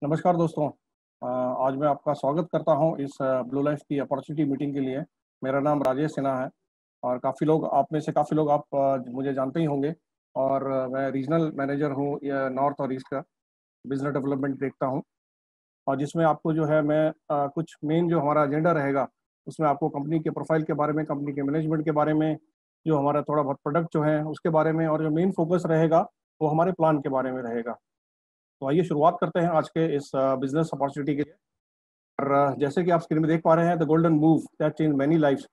नमस्कार दोस्तों। आज मैं आपका स्वागत करता हूं इस ब्लू लाइफ की अपॉर्चुनिटी मीटिंग के लिए। मेरा नाम राजेश सिन्हा है और काफ़ी लोग आप मुझे जानते ही होंगे। और मैं रीजनल मैनेजर हूं नॉर्थ और ईस्ट का बिजनेस डेवलपमेंट देखता हूं। और जिसमें आपको जो है मैं कुछ मेन जो हमारा एजेंडा रहेगा उसमें आपको कंपनी के प्रोफाइल के बारे में, कंपनी के मैनेजमेंट के बारे में, जो हमारा थोड़ा बहुत प्रोडक्ट जो है उसके बारे में, और जो मेन फोकस रहेगा वो हमारे प्लान के बारे में रहेगा। तो आइए शुरुआत करते हैं आज के इस बिजनेस अपॉर्चुनिटी के लिए। और जैसे कि आप स्क्रीन में देख पा रहे हैं, the golden move that change many lifes.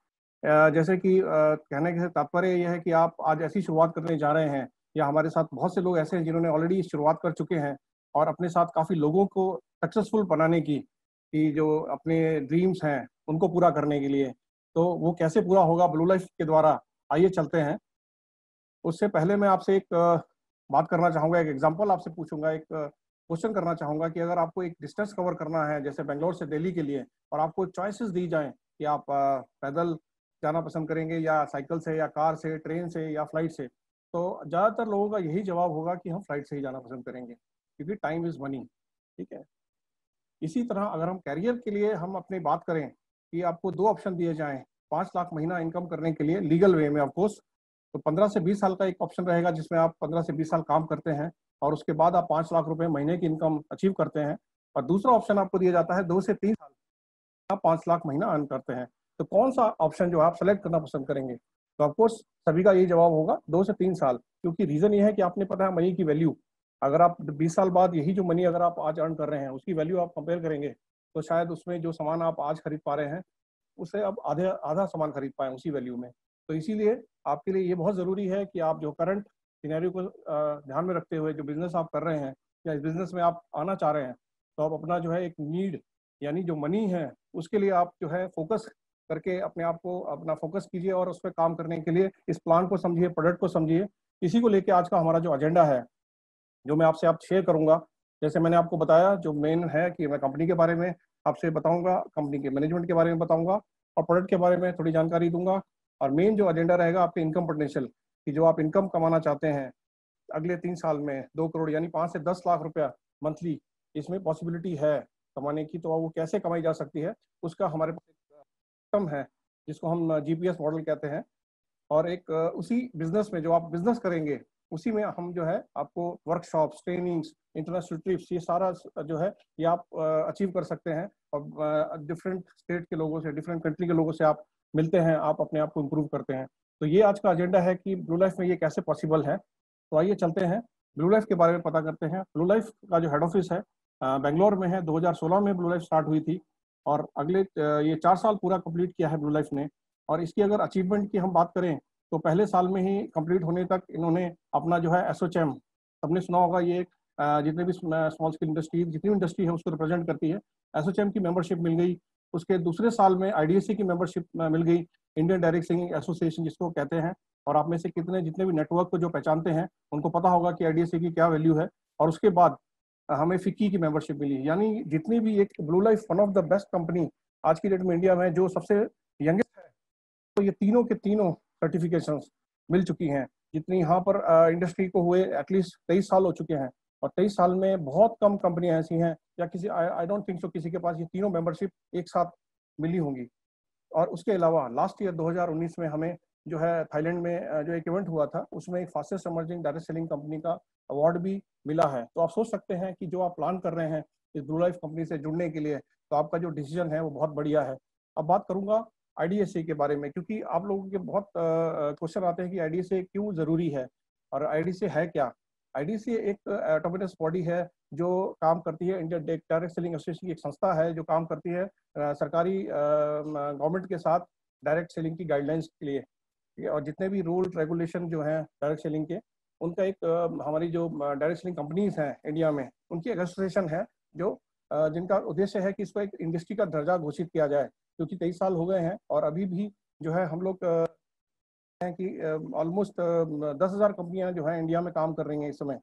जैसे कि कहने के तात्पर्य यह है कि आप आज ऐसी शुरुआत करने जा रहे हैं, या हमारे साथ बहुत से लोग ऐसे हैं जिन्होंने ऑलरेडी शुरुआत कर चुके हैं और अपने साथ काफ़ी लोगों को सक्सेसफुल बनाने की, कि जो अपने ड्रीम्स हैं उनको पूरा करने के लिए। तो वो कैसे पूरा होगा ब्लू लाइफ के द्वारा, आइए चलते हैं। उससे पहले मैं आपसे एक बात करना चाहूँगा, एक एग्जांपल आपसे पूछूंगा, एक क्वेश्चन करना चाहूँगा कि अगर आपको एक डिस्टेंस कवर करना है जैसे बेंगलोर से दिल्ली के लिए, और आपको चॉइसेस दी जाएं कि आप पैदल जाना पसंद करेंगे या साइकिल से या कार से, ट्रेन से या फ्लाइट से, तो ज़्यादातर लोगों का यही जवाब होगा कि हम फ्लाइट से ही जाना पसंद करेंगे, क्योंकि टाइम इज़ मनी। ठीक है। इसी तरह अगर हम कैरियर के लिए हम अपनी बात करें कि आपको दो ऑप्शन दिए जाएं 5 लाख महीना इनकम करने के लिए लीगल वे में, ऑफकोर्स, तो 15 से 20 साल का एक ऑप्शन रहेगा जिसमें आप 15 से 20 साल काम करते हैं और उसके बाद आप 5 लाख रुपए महीने की इनकम अचीव करते हैं। और दूसरा ऑप्शन आपको दिया जाता है 2 से 3 साल आप 5 लाख महीना अर्न करते हैं। तो कौन सा ऑप्शन जो आप सेलेक्ट करना पसंद करेंगे? तो ऑफकोर्स सभी का यही जवाब होगा 2 से 3 साल, क्योंकि रीजन ये है कि आपने पता है मनी की वैल्यू। अगर आप 20 साल बाद यही जो मनी अगर आप आज अर्न कर रहे हैं उसकी वैल्यू आप कंपेयर करेंगे, तो शायद उसमें जो सामान आप आज खरीद पा रहे हैं उससे अब आधे आधा सामान खरीद पाए उसी वैल्यू में। तो इसीलिए आपके लिए ये बहुत ज़रूरी है कि आप जो करंट सिनेरियो को ध्यान में रखते हुए जो बिजनेस आप कर रहे हैं या इस बिजनेस में आप आना चाह रहे हैं, तो आप अपना जो है एक नीड, यानी जो मनी है, उसके लिए आप जो है फोकस करके अपने आप को अपना फोकस कीजिए और उस पर काम करने के लिए इस प्लान को समझिए, प्रोडक्ट को समझिए। इसी को लेके आज का हमारा जो एजेंडा है, जो मैं आपसे आप शेयर करूंगा। जैसे मैंने आपको बताया, जो मेन है कि मैं कंपनी के बारे में आपसे बताऊंगा, कंपनी के मैनेजमेंट के बारे में बताऊंगा और प्रोडक्ट के बारे में थोड़ी जानकारी दूंगा। और मेन जो एजेंडा रहेगा आपके इनकम पोटेंशियल, कि जो आप इनकम कमाना चाहते हैं अगले 3 साल में 2 करोड़ यानी 5 से 10 लाख रुपया मंथली, इसमें पॉसिबिलिटी है कमाने की। तो वो कैसे कमाई जा सकती है उसका हमारे पास एक सिस्टम है जिसको हम जीपीएस मॉडल कहते हैं। और एक उसी बिजनेस में जो आप बिजनेस करेंगे उसी में हम जो है आपको वर्कशॉप्स, ट्रेनिंग्स, इंटरनेशनल ट्रिप्स, ये सारा जो है ये आप अचीव कर सकते हैं। और डिफरेंट स्टेट के लोगों से, डिफरेंट कंट्री के लोगों से आप मिलते हैं, आप अपने आप को इम्प्रूव करते हैं। तो ये आज का एजेंडा है कि ब्लू लाइफ में ये कैसे पॉसिबल है। तो आइए चलते हैं ब्लू लाइफ के बारे में पता करते हैं। ब्लू लाइफ का जो हेड ऑफिस है बेंगलोर में है। 2016 में ब्लू लाइफ स्टार्ट हुई थी और अगले ये 4 साल पूरा कंप्लीट किया है ब्लू लाइफ ने। और इसकी अगर अचीवमेंट की हम बात करें तो पहले साल में ही कंप्लीट होने तक इन्होंने अपना जो है एसोचैम, सबने सुना होगा, ये एक जितने भी स्मॉल स्केल इंडस्ट्री, जितनी भी इंडस्ट्री है उसको रिप्रेजेंट करती है। एसोचैम की मेंबरशिप मिल गई। उसके दूसरे साल में आईडीएससी की मेंबरशिप मिल गई, इंडियन डायरेक्ट सेलिंग एसोसिएशन जिसको कहते हैं। और आप में से कितने जितने भी नेटवर्क को जो पहचानते हैं उनको पता होगा कि आईडीएससी की क्या वैल्यू है। और उसके बाद हमें फिक्की की मेंबरशिप मिली। यानी जितनी भी एक blue life one of the best company आज की डेट में इंडिया में जो सबसे यंगेस्ट है, तो ये तीनों के तीनों सर्टिफिकेशंस मिल चुकी हैं। जितनी यहाँ पर इंडस्ट्री को हुए एटलीस्ट 23 साल हो चुके हैं। और 23 साल में बहुत कम कंपनियां ऐसी हैं, या किसी आई डोंट थिंक सो किसी के पास ये तीनों मेंबरशिप एक साथ मिली होंगी। और उसके अलावा लास्ट ईयर 2019 में हमें जो है थाईलैंड में जो एक इवेंट हुआ था उसमें एक fastest emerging direct selling company का अवार्ड भी मिला है। तो आप सोच सकते हैं कि जो आप प्लान कर रहे हैं इस ब्लू लाइफ कंपनी से जुड़ने के लिए, तो आपका जो डिसीजन है वो बहुत बढ़िया है। अब बात करूंगा आईडीएसए के बारे में, क्योंकि आप लोगों के बहुत क्वेश्चन आते हैं कि आईडीएसए क्यों जरूरी है और आईडीएसए है क्या। आईडीएसए एक ऑटोनोमस बॉडी है जो काम करती है, इंडियन डायरेक्ट सेलिंग एसोसिएशन की एक संस्था है जो काम करती है सरकारी गवर्नमेंट के साथ डायरेक्ट सेलिंग की गाइडलाइंस के लिए। ठीक है। और जितने भी रूल रेगुलेशन जो हैं डायरेक्ट सेलिंग के, उनका एक हमारी जो डायरेक्ट सेलिंग कंपनीज हैं इंडिया में उनकी एक एसोसिएशन है जो जिनका उद्देश्य है कि इसको एक इंडस्ट्री का दर्जा घोषित किया जाए। क्योंकि 23 साल हो गए हैं और अभी भी जो है हम लोग हैं कि ऑलमोस्ट 10,000 कंपनियां जो है इंडिया में काम कर रही हैं इस समय।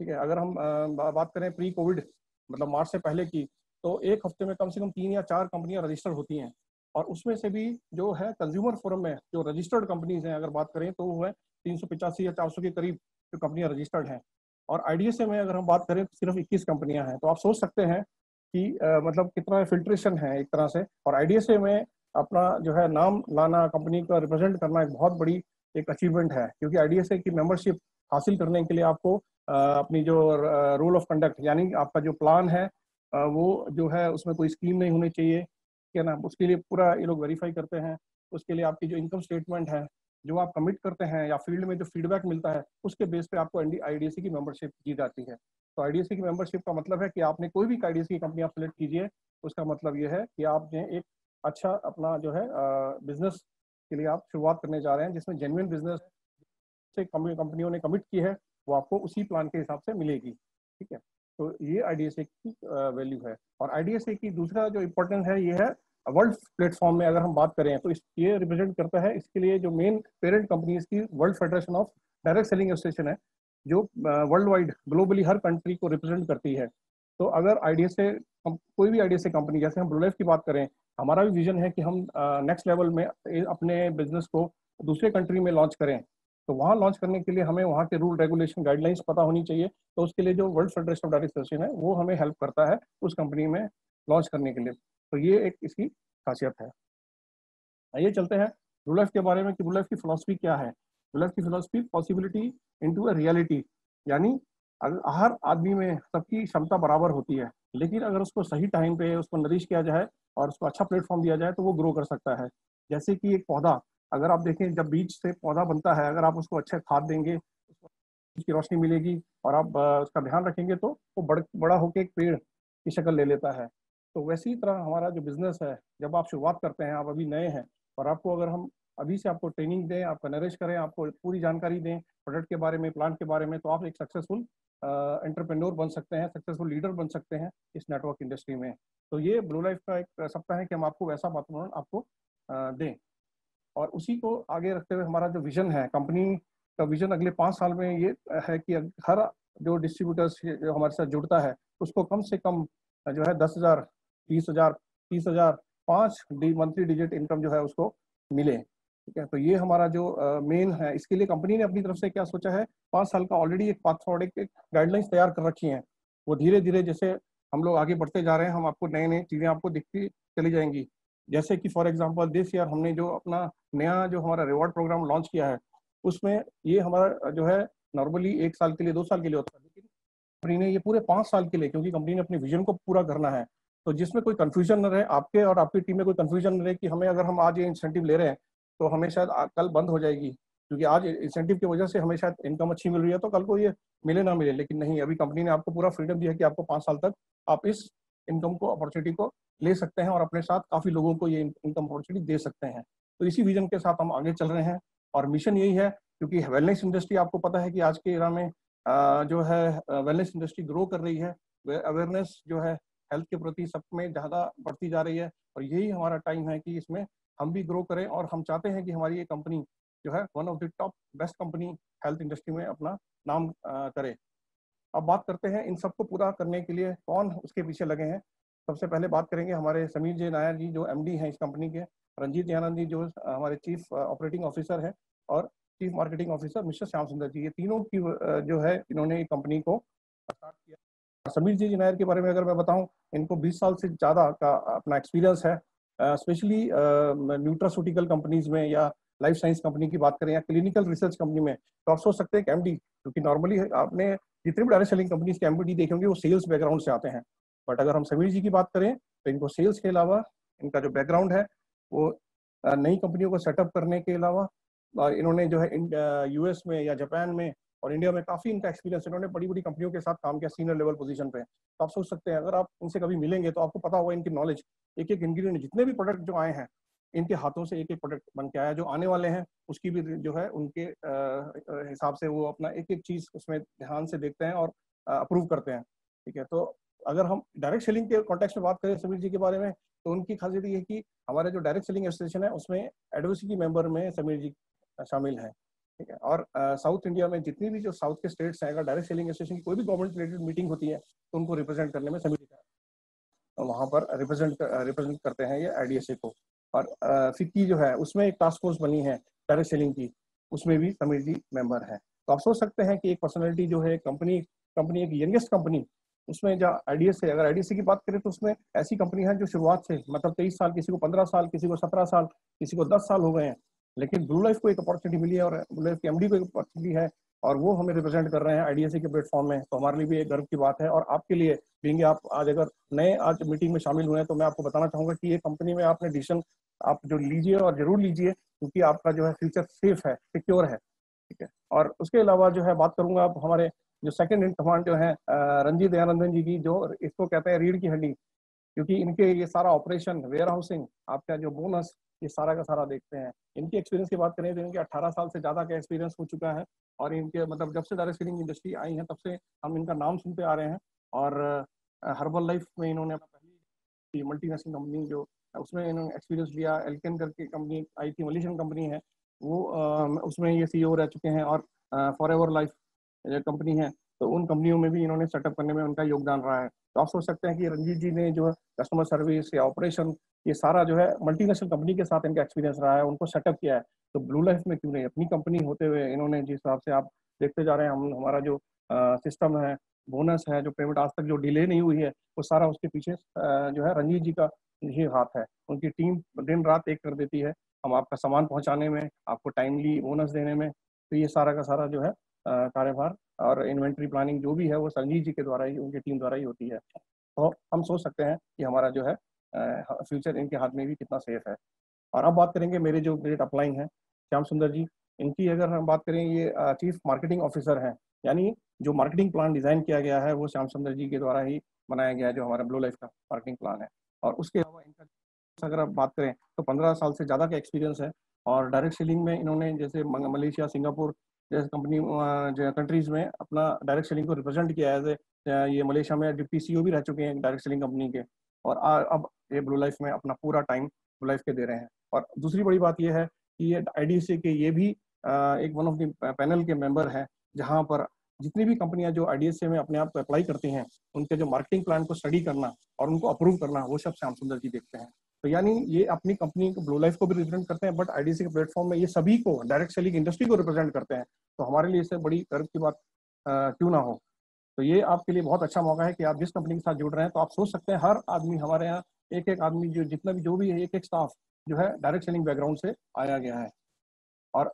ठीक है। अगर हम बात करें प्री कोविड, मतलब मार्च से पहले की, तो एक हफ्ते में कम से कम 3 या 4 कंपनियां रजिस्टर्ड होती हैं। और उसमें से भी जो है कंज्यूमर फोरम में जो रजिस्टर्ड कंपनीज हैं अगर बात करें तो वो है 385 या 400 के करीब जो कंपनियां रजिस्टर्ड हैं। और आईडीएसए में अगर हम बात करें तो सिर्फ 21 कंपनियां हैं। तो आप सोच सकते हैं कि मतलब कितना फिल्ट्रेशन है एक तरह से। और आईडीएसए में अपना जो है नाम लाना, कंपनी को रिप्रेजेंट करना एक बहुत बड़ी एक अचीवमेंट है, क्योंकि आईडीएसए की मेंबरशिप हासिल करने के लिए आपको अपनी जो रूल ऑफ कंडक्ट, यानी आपका जो प्लान है वो जो है उसमें कोई स्कीम नहीं होनी चाहिए, ठीक है ना। उसके लिए पूरा ये लोग वेरीफाई करते हैं। उसके लिए आपकी जो इनकम स्टेटमेंट है, जो आप कमिट करते हैं या फील्ड में जो फीडबैक मिलता है, उसके बेस पे आपको आईडीएसए की मेंबरशिप दी जाती है। तो आईडीएसए की मेंबरशिप का मतलब है कि आपने कोई भी आईडीएसए की कंपनी आप सेलेक्ट कीजिए, उसका मतलब ये है कि आपने एक अच्छा अपना जो है बिजनेस के लिए आप शुरुआत करने जा रहे हैं, जिसमें जेन्युइन बिजनेस से कंपनियों ने कमिट की है, वो आपको उसी प्लान के हिसाब से मिलेगी, ठीक है। तो ये आईडीएसए की वैल्यू है। और आईडीएसए की दूसरा जो इम्पोर्टेंस है ये है वर्ल्ड प्लेटफॉर्म में अगर हम बात करें तो ये रिप्रेजेंट करता है, इसके लिए जो मेन पेरेंट कंपनी इसकी world federation of direct selling association है, जो वर्ल्ड वाइड ग्लोबली हर कंट्री को रिप्रेजेंट करती है। तो अगर आईडीएसए कोई भी आईडीएसए कंपनी, जैसे हम ब्लूलाइफ की बात करें, हमारा भी विजन है कि हम नेक्स्ट लेवल में अपने बिजनेस को दूसरे कंट्री में लॉन्च करें। तो वहाँ लॉन्च करने के लिए हमें वहाँ के रूल रेगुलेशन गाइडलाइंस पता होनी चाहिए। तो उसके लिए जो world federation of direct association है वो हमें हेल्प करता है उस कंपनी में लॉन्च करने के लिए। तो ये एक इसकी खासियत है। आइए चलते हैं ब्लू लाइफ के बारे में कि ब्लू लाइफ की फिलॉसफी क्या है। ब्लू लाइफ की philosophy possibility into a reality, यानी हर आदमी में सबकी क्षमता बराबर होती है, लेकिन अगर उसको सही टाइम पे उसको नरिश किया जाए और उसको अच्छा प्लेटफॉर्म दिया जाए तो वो ग्रो कर सकता है। जैसे कि एक पौधा, अगर आप देखें जब बीज से पौधा बनता है, अगर आप उसको अच्छे खाद देंगे, उसकी रोशनी मिलेगी और आप उसका ध्यान रखेंगे तो वो बड़ा होकर एक पेड़ की शक्ल ले लेता है। तो वैसी तरह हमारा जो बिजनेस है, जब आप शुरुआत करते हैं, आप अभी नए हैं, और आपको अगर हम अभी से आपको ट्रेनिंग दें, आपका नरेश करें, आपको पूरी जानकारी दें प्रोडक्ट के बारे में, प्लांट के बारे में, तो आप एक सक्सेसफुल एंटरप्रेन्योर बन सकते हैं, सक्सेसफुल लीडर बन सकते हैं इस नेटवर्क इंडस्ट्री में। तो ये ब्लू लाइफ का एक सप्ताह है कि हम आपको वैसा वातावरण आपको दें। और उसी को आगे रखते हुए हमारा जो विजन है, कंपनी का विजन अगले 5 साल में ये है कि हर जो डिस्ट्रीब्यूटर्स जो हमारे साथ जुड़ता है उसको कम से कम जो है 10,000, 20,000, 30,000, 5 मंथली डिजिट इनकम जो है उसको मिले, ठीक है। तो ये हमारा जो मेन है। इसके लिए कंपनी ने अपनी तरफ से क्या सोचा है, 5 साल का ऑलरेडी एक पाथ फॉरवर्ड, एक गाइडलाइंस तैयार कर रखी हैं। वो धीरे धीरे जैसे हम लोग आगे बढ़ते जा रहे हैं, हम आपको नए नए चीज़ें आपको दिखती चली जाएंगी। जैसे कि फॉर एग्जांपल दिस ईयर हमने जो अपना नया जो हमारा रिवॉर्ड प्रोग्राम लॉन्च किया है, उसमें ये हमारा जो है नॉर्मली 1 साल के लिए, 2 साल के लिए होता है, लेकिन कंपनी ने ये पूरे 5 साल के लिए, क्योंकि कंपनी ने अपने विजन को पूरा करना है। तो जिसमें कोई कंफ्यूजन न रहे, आपके और आपकी टीम में कोई कंफ्यूजन न रहे कि हमें अगर हम आज ये इंसेंटिव ले रहे हैं तो हमें शायद कल बंद हो जाएगी, क्योंकि आज इंसेंटिव की वजह से हमें शायद इनकम अच्छी मिल रही है तो कल को ये मिले ना मिले। लेकिन नहीं, अभी कंपनी ने आपको पूरा फ्रीडम दिया है कि आपको 5 साल तक आप इस इनकम को, अपॉर्चुनिटी को ले सकते हैं और अपने साथ काफ़ी लोगों को ये इनकम अपॉर्चुनिटी दे सकते हैं। तो इसी विजन के साथ हम आगे चल रहे हैं। और मिशन यही है, क्योंकि वेलनेस इंडस्ट्री आपको पता है कि आज के एरा में जो है वेलनेस इंडस्ट्री ग्रो कर रही है। अवेयरनेस जो है हेल्थ के प्रति सब में ज़्यादा बढ़ती जा रही है, और यही हमारा टाइम है कि इसमें हम भी ग्रो करें। और हम चाहते हैं कि हमारी ये कंपनी जो है one of the top best company health industry में अपना नाम करे। अब बात करते हैं इन सबको पूरा करने के लिए कौन उसके पीछे लगे हैं। सबसे पहले बात करेंगे हमारे समीर जी नायर जी, जो एमडी हैं इस कंपनी के, रंजीत दयानंद जी जो हमारे चीफ ऑपरेटिंग ऑफिसर है, और chief marketing officer mister Shyam सुंदर जी। ये तीनों की जो है इन्होंने कंपनी को स्टार्ट किया। समीर जी नायर के बारे में अगर मैं बताऊं, इनको 20 साल से ज़्यादा का अपना एक्सपीरियंस है, स्पेशली न्यूट्रास्यूटिकल कंपनीज में या लाइफ साइंस कंपनी की बात करें या क्लिनिकल रिसर्च कंपनी में। तो आप सोच सकते हैं कि एमडी, क्योंकि नॉर्मली आपने जितने भी डायरेक्ट सेलिंग कंपनीज के एमडी देखे होंगे वो सेल्स बैकग्राउंड से आते हैं। बट अगर हम समीर जी की बात करें तो इनको सेल्स के अलावा इनका जो बैकग्राउंड है वो नई कंपनियों को सेटअप करने के अलावा, और इन्होंने जो है यूएस में या जापान में और इंडिया में काफ़ी इनका एक्सपीरियंस, इन्होंने बड़ी बड़ी कंपनियों के साथ काम किया सीनियर लेवल पोजीशन पे। तो आप सोच सकते हैं अगर आप इनसे कभी मिलेंगे तो आपको पता होगा इनकी नॉलेज, एक एक इंग्रेडिएंट, जितने भी प्रोडक्ट जो आए हैं इनके हाथों से एक एक प्रोडक्ट बन के आया, जो आने वाले हैं उसकी भी जो है उनके हिसाब से वो अपना एक एक चीज़ उसमें ध्यान से देखते हैं और अप्रूव करते हैं, ठीक है। तो अगर हम डायरेक्ट सेलिंग के कॉन्टेक्स्ट में बात करें समीर जी के बारे में, तो उनकी खासियत ये है कि हमारे जो डायरेक्ट सेलिंग एसोसिएशन है उसमें एडवोकेसी मेंबर में समीर जी शामिल है, ठीक है। और साउथ इंडिया में जितनी भी जो साउथ के स्टेट्स हैं, अगर डायरेक्ट सेलिंग एसोसिएशन की कोई भी गवर्नमेंट रिलेटेड मीटिंग होती है तो उनको रिप्रेजेंट करने में समीर जी वहाँ पर रिप्रेजेंट करते हैं ये आईडीएसए को। और फिक्की जो है उसमें एक टास्क फोर्स बनी है डायरेक्ट सेलिंग की, उसमें भी समीर जी मेंबर हैं। तो आप सोच सकते हैं कि एक पर्सनैलिटी जो है कंपनी कंपनी, एक यंगेस्ट कंपनी, उसमें जहाँ आईडीएस है, अगर आईडीएस की बात करें तो उसमें ऐसी कंपनी है जो शुरुआत से मतलब 23 साल, किसी को 15 साल, किसी को 17 साल, किसी को 10 साल हो गए हैं, लेकिन ब्लू लाइफ को एक अपॉर्चुनिटी मिली है और ब्लू लाइफ के एमडी को एक अपॉर्चुनिटी है और वो हमें रिप्रेजेंट कर रहे हैं आईडीएससी के प्लेटफॉर्म में। तो हमारे लिए भी एक गर्व की बात है। और आपके लिए बीइंग आप आज अगर नए आज मीटिंग में शामिल हुए हैं तो मैं आपको बताना चाहूंगा कि ये कंपनी में आपने डिसीजन आप जो लीजिए और जरूर लीजिए, क्योंकि आपका जो है फ्यूचर सेफ है, सिक्योर है। ठीक है। और उसके अलावा जो है बात करूंगा आप हमारे जो सेकंड इन कमांड जो है रंजीत दयानंदन जी की, जो इसको कहते हैं रीढ़ की हड्डी, क्योंकि इनके ये सारा ऑपरेशन, वेयर हाउसिंग, आपका जो बोनस, ये सारा का सारा देखते हैं। इनके एक्सपीरियंस की बात करें तो इनके 18 साल से ज़्यादा का एक्सपीरियंस हो चुका है और इनके मतलब जब से डायरेक्ट सेलिंग इंडस्ट्री आई है तब से हम इनका नाम सुनते आ रहे हैं। और हर्बल लाइफ में इन्होंने अपना पहली मल्टीनेशनल कंपनी जो उसमें इन्होंने एक्सपीरियंस लिया, एल्केन करके कंपनी आई थी, मलेशियन कंपनी है वो, उसमें ये सीईओ रह चुके हैं। और फॉर एवर लाइफ कंपनी है, तो उन कंपनियों में भी इन्होंने सेटअप करने में उनका योगदान रहा है। तो आप सोच सकते हैं कि रंजीत जी ने जो कस्टमर सर्विस या ऑपरेशन, ये सारा जो है मल्टीनेशनल कंपनी के साथ इनका एक्सपीरियंस रहा है, उनको सेटअप किया है। तो ब्लू लाइफ में क्यों नहीं, अपनी कंपनी होते हुए इन्होंने जिस हिसाब से आप देखते जा रहे हैं, हम हमारा जो सिस्टम है, बोनस है, जो पेमेंट आज तक जो डिले नहीं हुई है, वो सारा उसके पीछे जो है रंजीत जी का ही हाथ है। उनकी टीम दिन रात एक कर देती है हम आपका सामान पहुंचाने में, आपको टाइमली बोनस देने में। तो ये सारा का सारा जो है कार्यभार और इन्वेंट्री प्लानिंग जो भी है वो संजीव जी के द्वारा ही, उनकी टीम द्वारा ही होती है। तो हम सोच सकते हैं कि हमारा जो है फ्यूचर इनके हाथ में भी कितना सेफ है। और अब बात करेंगे मेरे जो ग्रेट अपलाइन हैं श्याम सुंदर जी, इनकी अगर हम बात करें, ये चीफ मार्केटिंग ऑफिसर हैं, यानी जो मार्केटिंग प्लान डिजाइन किया गया है वो श्याम सुंदर जी के द्वारा ही बनाया गया है, जो हमारा ब्लू लाइफ का मार्केटिंग प्लान है। और उसके अलावा इनका अगर आप बात करें तो 15 साल से ज़्यादा का एक्सपीरियंस है और डायरेक्ट सेलिंग में इन्होंने जैसे मलेशिया, सिंगापुर जैसे कंपनी जो कंट्रीज में अपना डायरेक्ट सेलिंग को रिप्रेजेंट किया है। ये मलेशिया में डिप्टी सीईओ भी रह चुके हैं डायरेक्ट सेलिंग कंपनी के, और अब ये ब्लू लाइफ में अपना पूरा टाइम ब्लू लाइफ के दे रहे हैं। और दूसरी बड़ी बात यह है कि ये आईडीसी के ये भी एक वन ऑफ द पैनल के मेंबर हैं, जहां पर जितनी भी कंपनियां जो आईडीएसए में अपने आप को अप्लाई करती हैं, उनके जो मार्केटिंग प्लान को स्टडी करना और उनको अप्रूव करना, वो सब श्याम सुंदर जी देखते हैं। तो यानी ये अपनी कंपनी को, ब्लू लाइफ को भी रिप्रेजेंट करते हैं, बट आईडीसी के प्लेटफॉर्म में ये सभी को, डायरेक्ट सेलिंग इंडस्ट्री को रिप्रेजेंट करते हैं। तो हमारे लिए इससे बड़ी गर्व की बात क्यों ना हो। तो ये आपके लिए बहुत अच्छा मौका है कि आप जिस कंपनी के साथ जुड़ रहे हैं, तो आप सोच सकते हैं हर आदमी हमारे यहाँ, एक एक आदमी जो जितना भी जो भी है, एक एक स्टाफ जो है डायरेक्ट सेलिंग बैकग्राउंड से आया गया है। और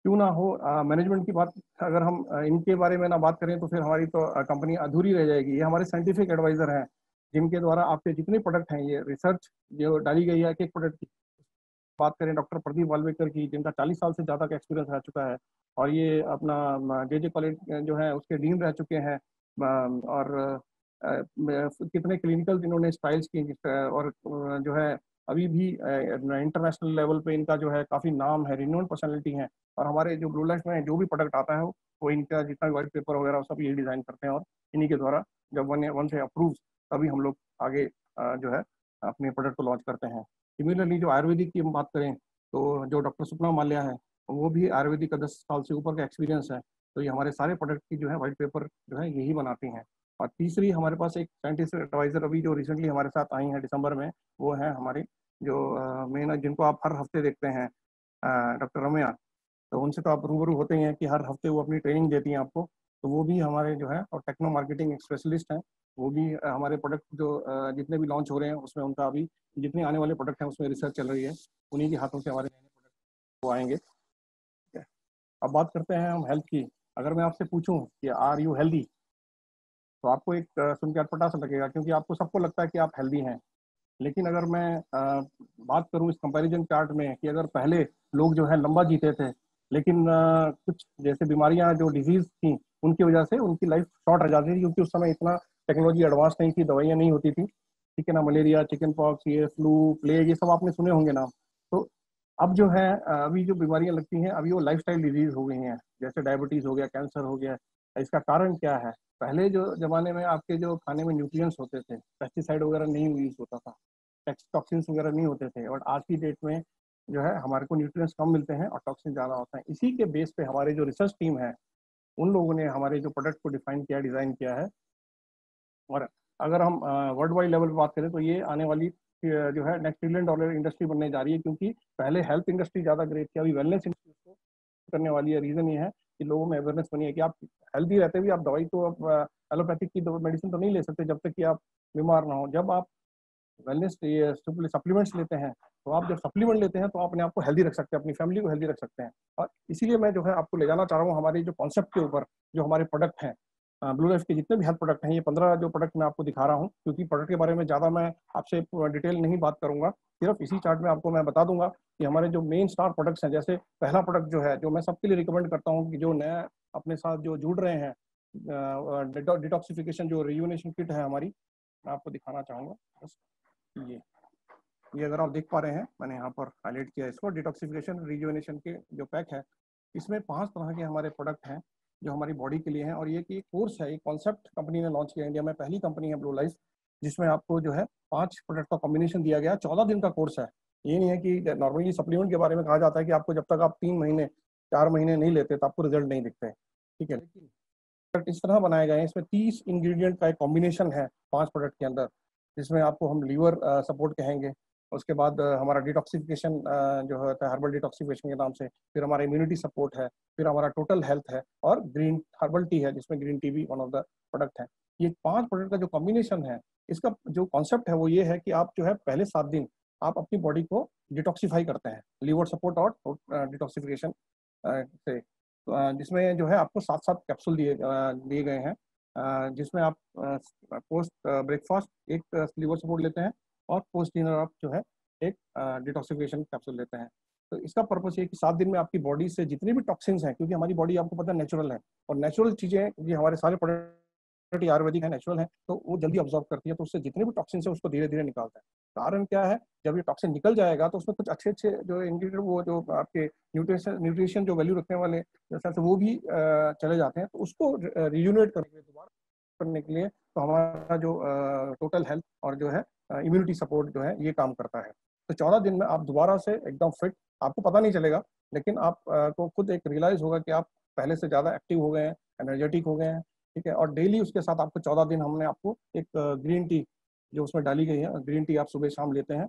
क्यों ना हो मैनेजमेंट की बात, अगर हम इनके बारे में ना बात करें तो फिर हमारी तो कंपनी अधूरी रह जाएगी। ये हमारे साइंटिफिक एडवाइजर हैं, जिनके द्वारा आपके जितने प्रोडक्ट हैं, ये रिसर्च जो डाली गई है एक एक प्रोडक्ट की। बात करें डॉक्टर प्रदीप वालवेकर की, जिनका 40 साल से ज़्यादा का एक्सपीरियंस रह चुका है और ये अपना जे कॉलेज जो है उसके डीन रह चुके हैं। और कितने क्लिनिकल इन्होंने स्टाइल्स की, और जो है अभी भी इंटरनेशनल लेवल पे इनका जो है काफ़ी नाम है, रिनोन पर्सनैलिटी हैं। और हमारे जो ब्लू लाइफ में जो भी प्रोडक्ट आता है वो इनका जितना व्हाइट पेपर वगैरह सब यही डिज़ाइन करते हैं, और इन्हीं के द्वारा जब वन से अप्रूव, तभी हम लोग आगे जो है अपने प्रोडक्ट को लॉन्च करते हैं। सिमिलरली जो आयुर्वेदिक की हम बात करें तो जो डॉक्टर सुपना माल्या है, वो भी आयुर्वेदिक का 10 साल से ऊपर का एक्सपीरियंस है। तो ये हमारे सारे प्रोडक्ट की जो है व्हाइट पेपर जो है यही बनाती हैं। और तीसरी हमारे पास एक साइंटिस्ट एडवाइजर अभी जो रिसेंटली हमारे साथ आई हैं दिसंबर में, वो है हमारी जो मेन, जिनको आप हर हफ्ते देखते हैं, डॉक्टर रम्या। तो उनसे तो आप रूबरू होते ही हैं कि हर हफ्ते वो अपनी ट्रेनिंग देती हैं आपको। तो वो भी हमारे जो है और टेक्नो मार्केटिंग स्पेशलिस्ट हैं। वो भी हमारे प्रोडक्ट जो जितने भी लॉन्च हो रहे हैं उसमें उनका अभी जितने आने वाले प्रोडक्ट हैं उसमें रिसर्च चल रही है, उन्हीं के हाथों से हमारे नए प्रोडक्ट वो आएंगे। ठीक है। अब बात करते हैं हम हेल्थ की। अगर मैं आपसे पूछूं कि आर यू हेल्दी, तो आपको एक सुन के अटपटा सा लगेगा, क्योंकि आपको सबको लगता है कि आप हेल्दी हैं। लेकिन अगर मैं बात करूं इस कंपैरिजन चार्ट में कि अगर पहले लोग जो है लंबा जीते थे, लेकिन कुछ जैसे बीमारियां जो डिजीज थी उनकी वजह से उनकी लाइफ शॉर्ट रह जाती थी, क्योंकि उस समय इतना टेक्नोलॉजी एडवांस नहीं थी, दवाइयां नहीं होती थी। ठीक है ना, मलेरिया, चिकन पॉक्स, ये फ्लू, प्लेग, ये सब आपने सुने होंगे नाम। तो अब जो है अभी जो बीमारियां लगती हैं अभी वो लाइफस्टाइल डिजीज हो गई हैं, जैसे डायबिटीज हो गया, कैंसर हो गया। इसका कारण क्या है? पहले जो जमाने में आपके जो खाने में न्यूट्रिएंट्स होते थे, पेस्टिसाइड वगैरह नहीं यूज होता था, टॉक्सिन्स वगैरह नहीं होते थे, और आज की डेट में जो है हमारे को न्यूट्रिएंट्स कम मिलते हैं और टॉक्सिन ज़्यादा होता है। इसी के बेस पे हमारे जो रिसर्च टीम है, उन लोगों ने हमारे जो प्रोडक्ट को डिफाइन किया, डिज़ाइन किया है। और अगर हम वर्ल्ड वाइड लेवल पर बात करें तो ये आने वाली जो है नेक्स्ट ट्रिलियन डॉलर इंडस्ट्री बनने जा रही है, क्योंकि पहले हेल्थ इंडस्ट्री ज़्यादा ग्रेट थी, अभी वेलनेस इंडस्ट्री को करने वाली है। रीज़न ये है कि लोगों में अवेयरनेस बनी है कि आप हेल्दी रहते हुए आप दवाई तो आप एलोपैथिक की मेडिसिन तो नहीं ले सकते जब तक कि आप बीमार ना हो। जब आप वेलनेस सप्लीमेंट्स लेते हैं, तो आप जब सप्लीमेंट लेते हैं तो आप अपने आप को हेल्दी रख सकते हैं, अपनी फैमिली को हेल्दी रख सकते हैं। और इसीलिए मैं जो है आपको ले जाना चाह रहा हूँ हमारे जो कॉन्सेप्ट के ऊपर, जो हमारे प्रोडक्ट हैं ब्लू लाइफ के जितने भी हेल्थ प्रोडक्ट हैं, ये 15 जो प्रोडक्ट मैं आपको दिखा रहा हूँ, क्योंकि प्रोडक्ट के बारे में ज़्यादा मैं आपसे डिटेल नहीं बात करूंगा, सिर्फ इसी चार्ट में आपको मैं बता दूंगा कि हमारे जो मेन स्टार प्रोडक्ट्स हैं। जैसे पहला प्रोडक्ट जो है, जो मैं सबके लिए रिकमेंड करता हूँ कि जो नया अपने साथ जो जुड़ रहे हैं, डिटॉक्सिफिकेशन जो रियूनेशन किट है हमारी, मैं आपको दिखाना चाहूँगा। बस ये अगर आप देख पा रहे हैं, मैंने यहाँ पर हाईलाइट किया इसको, डिटॉक्सिफिकेशन रिजुवेनेशन के जो पैक है, इसमें 5 तरह के हमारे प्रोडक्ट हैं जो हमारी बॉडी के लिए हैं। और ये कि कोर्स है, एक कॉन्सेप्ट कंपनी ने लॉन्च किया, इंडिया में पहली कंपनी है ब्लू लाइफ, जिसमें आपको जो है 5 प्रोडक्ट का कॉम्बिनेशन दिया गया। 14 दिन का कोर्स है। ये नहीं है कि नॉर्मली सप्लीमेंट के बारे में कहा जाता है कि आपको जब तक आप 3 महीने 4 महीने नहीं लेते तो आपको रिजल्ट नहीं दिखते, ठीक है। लेकिन प्रोडक्ट इस तरह बनाए गए हैं, इसमें 30 इंग्रेडिएंट का एक कॉम्बिनेशन है 5 प्रोडक्ट के अंदर, जिसमें आपको हम लीवर सपोर्ट कहेंगे, उसके बाद हमारा डिटॉक्सिफिकेशन जो होता है हर्बल डिटॉक्सिफिकेशन के नाम से, फिर हमारा इम्यूनिटी सपोर्ट है, फिर हमारा टोटल हेल्थ है, और ग्रीन हर्बल टी है, जिसमें ग्रीन टी भी वन ऑफ द प्रोडक्ट है। ये 5 प्रोडक्ट का जो कॉम्बिनेशन है, इसका जो कॉन्सेप्ट है वो ये है कि आप जो है पहले 7 दिन आप अपनी बॉडी को डिटॉक्सीफाई करते हैं, लीवर सपोर्ट और डिटॉक्सिफिकेशन से, जिसमें जो है आपको 7 कैप्सूल दिए गए हैं, जिसमें आप पोस्ट ब्रेकफास्ट एक लीवर सपोर्ट लेते हैं, और पोस्ट डिनर आप जो है एक डिटॉक्सिफिकेशन कैप्सूल लेते हैं। तो इसका पर्पस ये कि 7 दिन में आपकी बॉडी से जितने भी टॉक्सिन्स हैं, क्योंकि हमारी बॉडी आपको पता है नेचुरल है, और नेचुरल चीज़ें ये हमारे सारे प्रोडक्ट आयुर्वेदिक है, नेचुरल है, तो वो जल्दी ऑब्जॉर्व करती है, तो उससे जितने भी टॉक्सिन्स है उसको धीरे धीरे निकालता है। कारण क्या है, जब ये टॉक्सिन निकल जाएगा तो उसमें कुछ अच्छे अच्छे जो इंग्रीडिएंट, वो जो आपके न्यूट्रिशन जो वैल्यू रखने वाले जैसे वो भी चले जाते हैं, तो उसको रियूनेट करने के लिए, दोबारा करने के लिए, तो हमारा जो टोटल हेल्थ और जो है इम्यूनिटी सपोर्ट जो है ये काम करता है। तो 14 दिन में आप दोबारा से एकदम फिट, आपको पता नहीं चलेगा, लेकिन आप को खुद एक रियलाइज होगा कि आप पहले से ज़्यादा एक्टिव हो गए हैं, एनर्जेटिक हो गए हैं, ठीक है। और डेली उसके साथ आपको 14 दिन हमने आपको एक ग्रीन टी जो उसमें डाली गई है, ग्रीन टी आप सुबह शाम लेते हैं,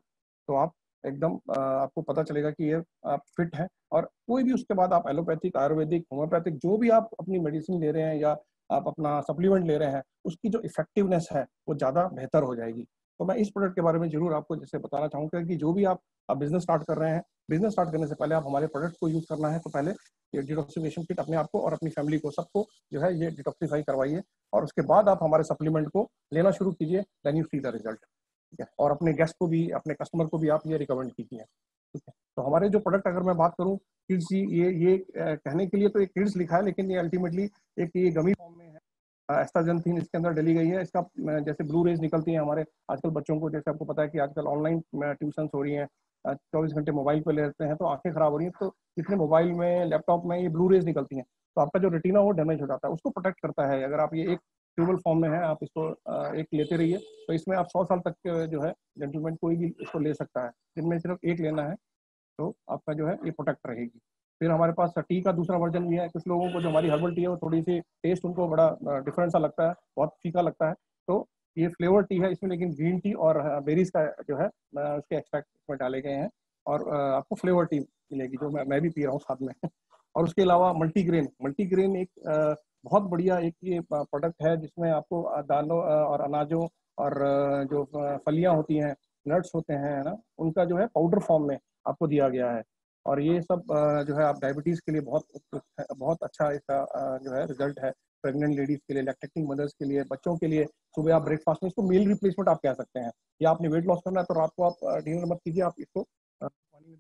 तो आप एकदम आपको पता चलेगा कि ये आप फिट हैं। और कोई भी उसके बाद आप एलोपैथिक, आयुर्वेदिक, होम्योपैथिक जो भी आप अपनी मेडिसिन ले रहे हैं या आप अपना सप्लीमेंट ले रहे हैं, उसकी जो इफेक्टिवनेस है वो ज़्यादा बेहतर हो जाएगी। तो मैं इस प्रोडक्ट के बारे में जरूर आपको जैसे बताना चाहूँगा कि जो भी आप बिजनेस स्टार्ट कर रहे हैं, बिजनेस स्टार्ट करने से पहले आप हमारे प्रोडक्ट को यूज़ करना है, तो पहले ये डिटॉक्सिफिकेशन किट अपने आप को और अपनी फैमिली को, सबको जो है ये डिटॉक्सिफाई करवाइए, और उसके बाद आप हमारे सप्लीमेंट को लेना शुरू कीजिए, then you see the result, ठीक है। और अपने गेस्ट को भी, अपने कस्टमर को भी आप ये रिकमेंड कीजिए, ठीक है। तो हमारे जो प्रोडक्ट अगर मैं बात करूँ, किड्स, ये कहने के लिए तो एक किड्स लिखा है, लेकिन ये अल्टीमेटली एक ये गमी फॉर्म में है। एस्टाजेंथिन इसके अंदर डली गई है। इसका जैसे ब्लू रेज निकलती है हमारे आजकल बच्चों को, जैसे आपको पता है कि आजकल ऑनलाइन ट्यूशन हो रही हैं, 24 घंटे मोबाइल पे लेते हैं, तो आंखें खराब हो रही हैं, तो इतने मोबाइल में, लैपटॉप में ये ब्लू रेज निकलती हैं, तो आपका जो रेटिना वो डैमेज हो जाता है, उसको प्रोटेक्ट करता है। अगर आप ये एक ट्यूबल फॉर्म में है, आप इसको एक लेते रहिए, तो इसमें आप 100 साल तक जो है जेंटलमैन कोई भी इसको ले सकता है, दिन में सिर्फ एक लेना है, तो आपका जो है ये प्रोटेक्ट रहेगी। फिर हमारे पास टी का दूसरा वर्जन भी है। कुछ लोगों को जो हमारी हर्बल टी है वो थोड़ी सी टेस्ट उनको बड़ा डिफरेंट सा लगता है, बहुत फीका लगता है, तो ये फ्लेवर टी है इसमें, लेकिन ग्रीन टी और बेरीज का जो है उसके एक्सट्रैक्ट इसमें डाले गए हैं, और आपको फ्लेवर टी मिलेगी, जो मैं भी पी रहा हूँ साथ में और उसके अलावा मल्टीग्रेन एक बहुत बढ़िया एक ये प्रोडक्ट है, जिसमें आपको दालों और अनाजों और जो फलियां होती हैं, नट्स होते हैं, है ना, उनका जो है पाउडर फॉर्म में आपको दिया गया है। और ये सब जो है आप डायबिटीज़ के लिए बहुत अच्छा इसका जो है रिजल्ट है, प्रेग्नेंट लेडीज़ के लिए, लैक्टेटिंग मदर्स के लिए, बच्चों के लिए। सुबह आप ब्रेकफास्ट में इसको मील रिप्लेसमेंट आप कह सकते हैं, या आपने वेट लॉस करना है तो रात को आप डिनर मत कीजिए, आप इसको पानी में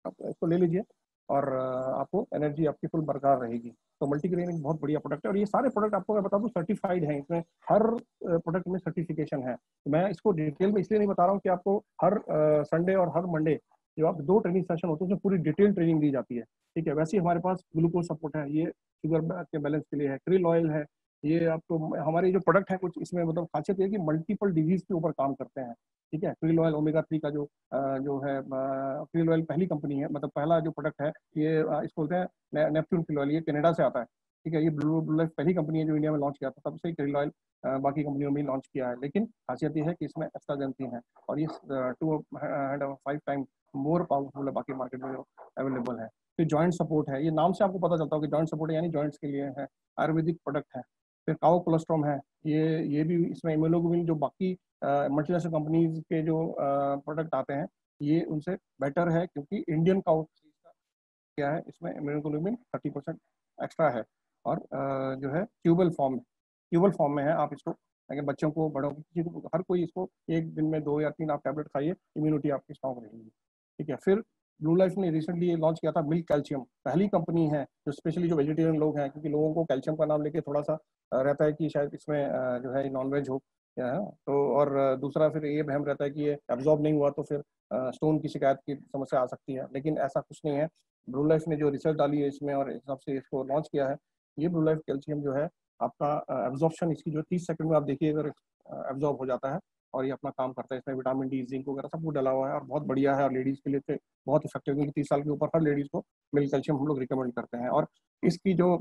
आप इसको ले लीजिए, और आपको एनर्जी आपकी फुल बरकरार रहेगी। तो मल्टीग्रेन एक बहुत बढ़िया प्रोडक्ट है, और ये सारे प्रोडक्ट आपको मैं बता दूं सर्टिफाइड हैं, इसमें हर प्रोडक्ट में सर्टिफिकेशन है। तो मैं इसको डिटेल में इसलिए नहीं बता रहा हूँ कि आपको हर संडे और हर मंडे जो आप 2 ट्रेनिंग सेशन होते हैं उसमें पूरी डिटेल ट्रेनिंग दी जाती है, ठीक है। वैसे ही हमारे पास ग्लूकोज सपोर्ट है, ये शुगर के बैलेंस के लिए है। क्रिल ऑयल है, ये आपको हमारे जो प्रोडक्ट है कुछ इसमें मतलब खासियत है कि मल्टीपल डिजीज के ऊपर काम करते हैं, ठीक है। क्रिल ऑयल ओमेगा 3 का जो है क्रिल ऑयल पहली कंपनी है, मतलब पहला जो प्रोडक्ट है ये इसको बोलते हैं नेपच्यून क्रिल ऑयल, ये कनाडा से आता है, ठीक है। ये ब्लू लाइफ पहली कंपनी है जो इंडिया में लॉन्च किया था, तब से क्रिल ऑयल बाकी कंपनियों में लॉन्च किया है, लेकिन खासियत ये है कि इसमें एस्टाजेंथिन है, और ये 2.5 टाइम मोर पावरफुल है बाकी मार्केट में जो अवेलेबल है। फिर जॉइंट सपोर्ट है, ये नाम से आपको पता चलता है कि जॉइंट सपोर्ट है, यानी जॉइंट्स के लिए है। आयुर्वेदिक प्रोडक्ट है। फिर काओ कोलेस्ट्रॉम है, ये भी इसमें इम्यूनोग्लोबिन जो बाकी मल्टीनेशनल कंपनीज के जो प्रोडक्ट आते हैं ये उनसे बेटर है, क्योंकि इंडियन काउ क्या है, इसमें इम्यूनोग्लोबिन 30% एक्स्ट्रा है। और जो है ट्यूबल फॉर्म में है। आप इसको अगर बच्चों को, बड़ों को, किसी को, हर कोई इसको एक दिन में 2 या 3 आप टैबलेट खाइए, इम्यूनिटी आपकी स्ट्रॉन्ग रहेगी। ठीक है। फिर ब्लू लाइफ ने रिसेंटली लॉन्च किया था मिल्क कैल्शियम। पहली कंपनी है जो स्पेशली जो वेजिटेरियन लोग हैं, क्योंकि लोगों को कैल्शियम का नाम लेके थोड़ा सा रहता है कि शायद इसमें जो है नॉनवेज हो क्या है। तो और दूसरा फिर ये वहम रहता है कि ये एब्जॉर्ब नहीं हुआ तो फिर स्टोन की शिकायत की समस्या आ सकती है, लेकिन ऐसा कुछ नहीं है। ब्लू लाइफ ने जो रिसर्च डाली है इसमें और हिसाब से इसको लॉन्च किया है, ये ब्लू लाइफ कैल्शियम जो है आपका एब्जॉर्प्शन इसकी जो 30 सेकंड में आप देखिए अगर एब्जॉर्ब हो जाता है और ये अपना काम करता है। इसमें विटामिन डी, जिंक वगैरह सब कुछ डला हुआ है और बहुत बढ़िया है, और लेडीज़ के लिए तो बहुत इफेक्टिव है, क्योंकि 30 साल के ऊपर हर लेडीज़ को मिल्क कैल्शियम हम लोग रिकमेंड करते हैं। और इसकी जो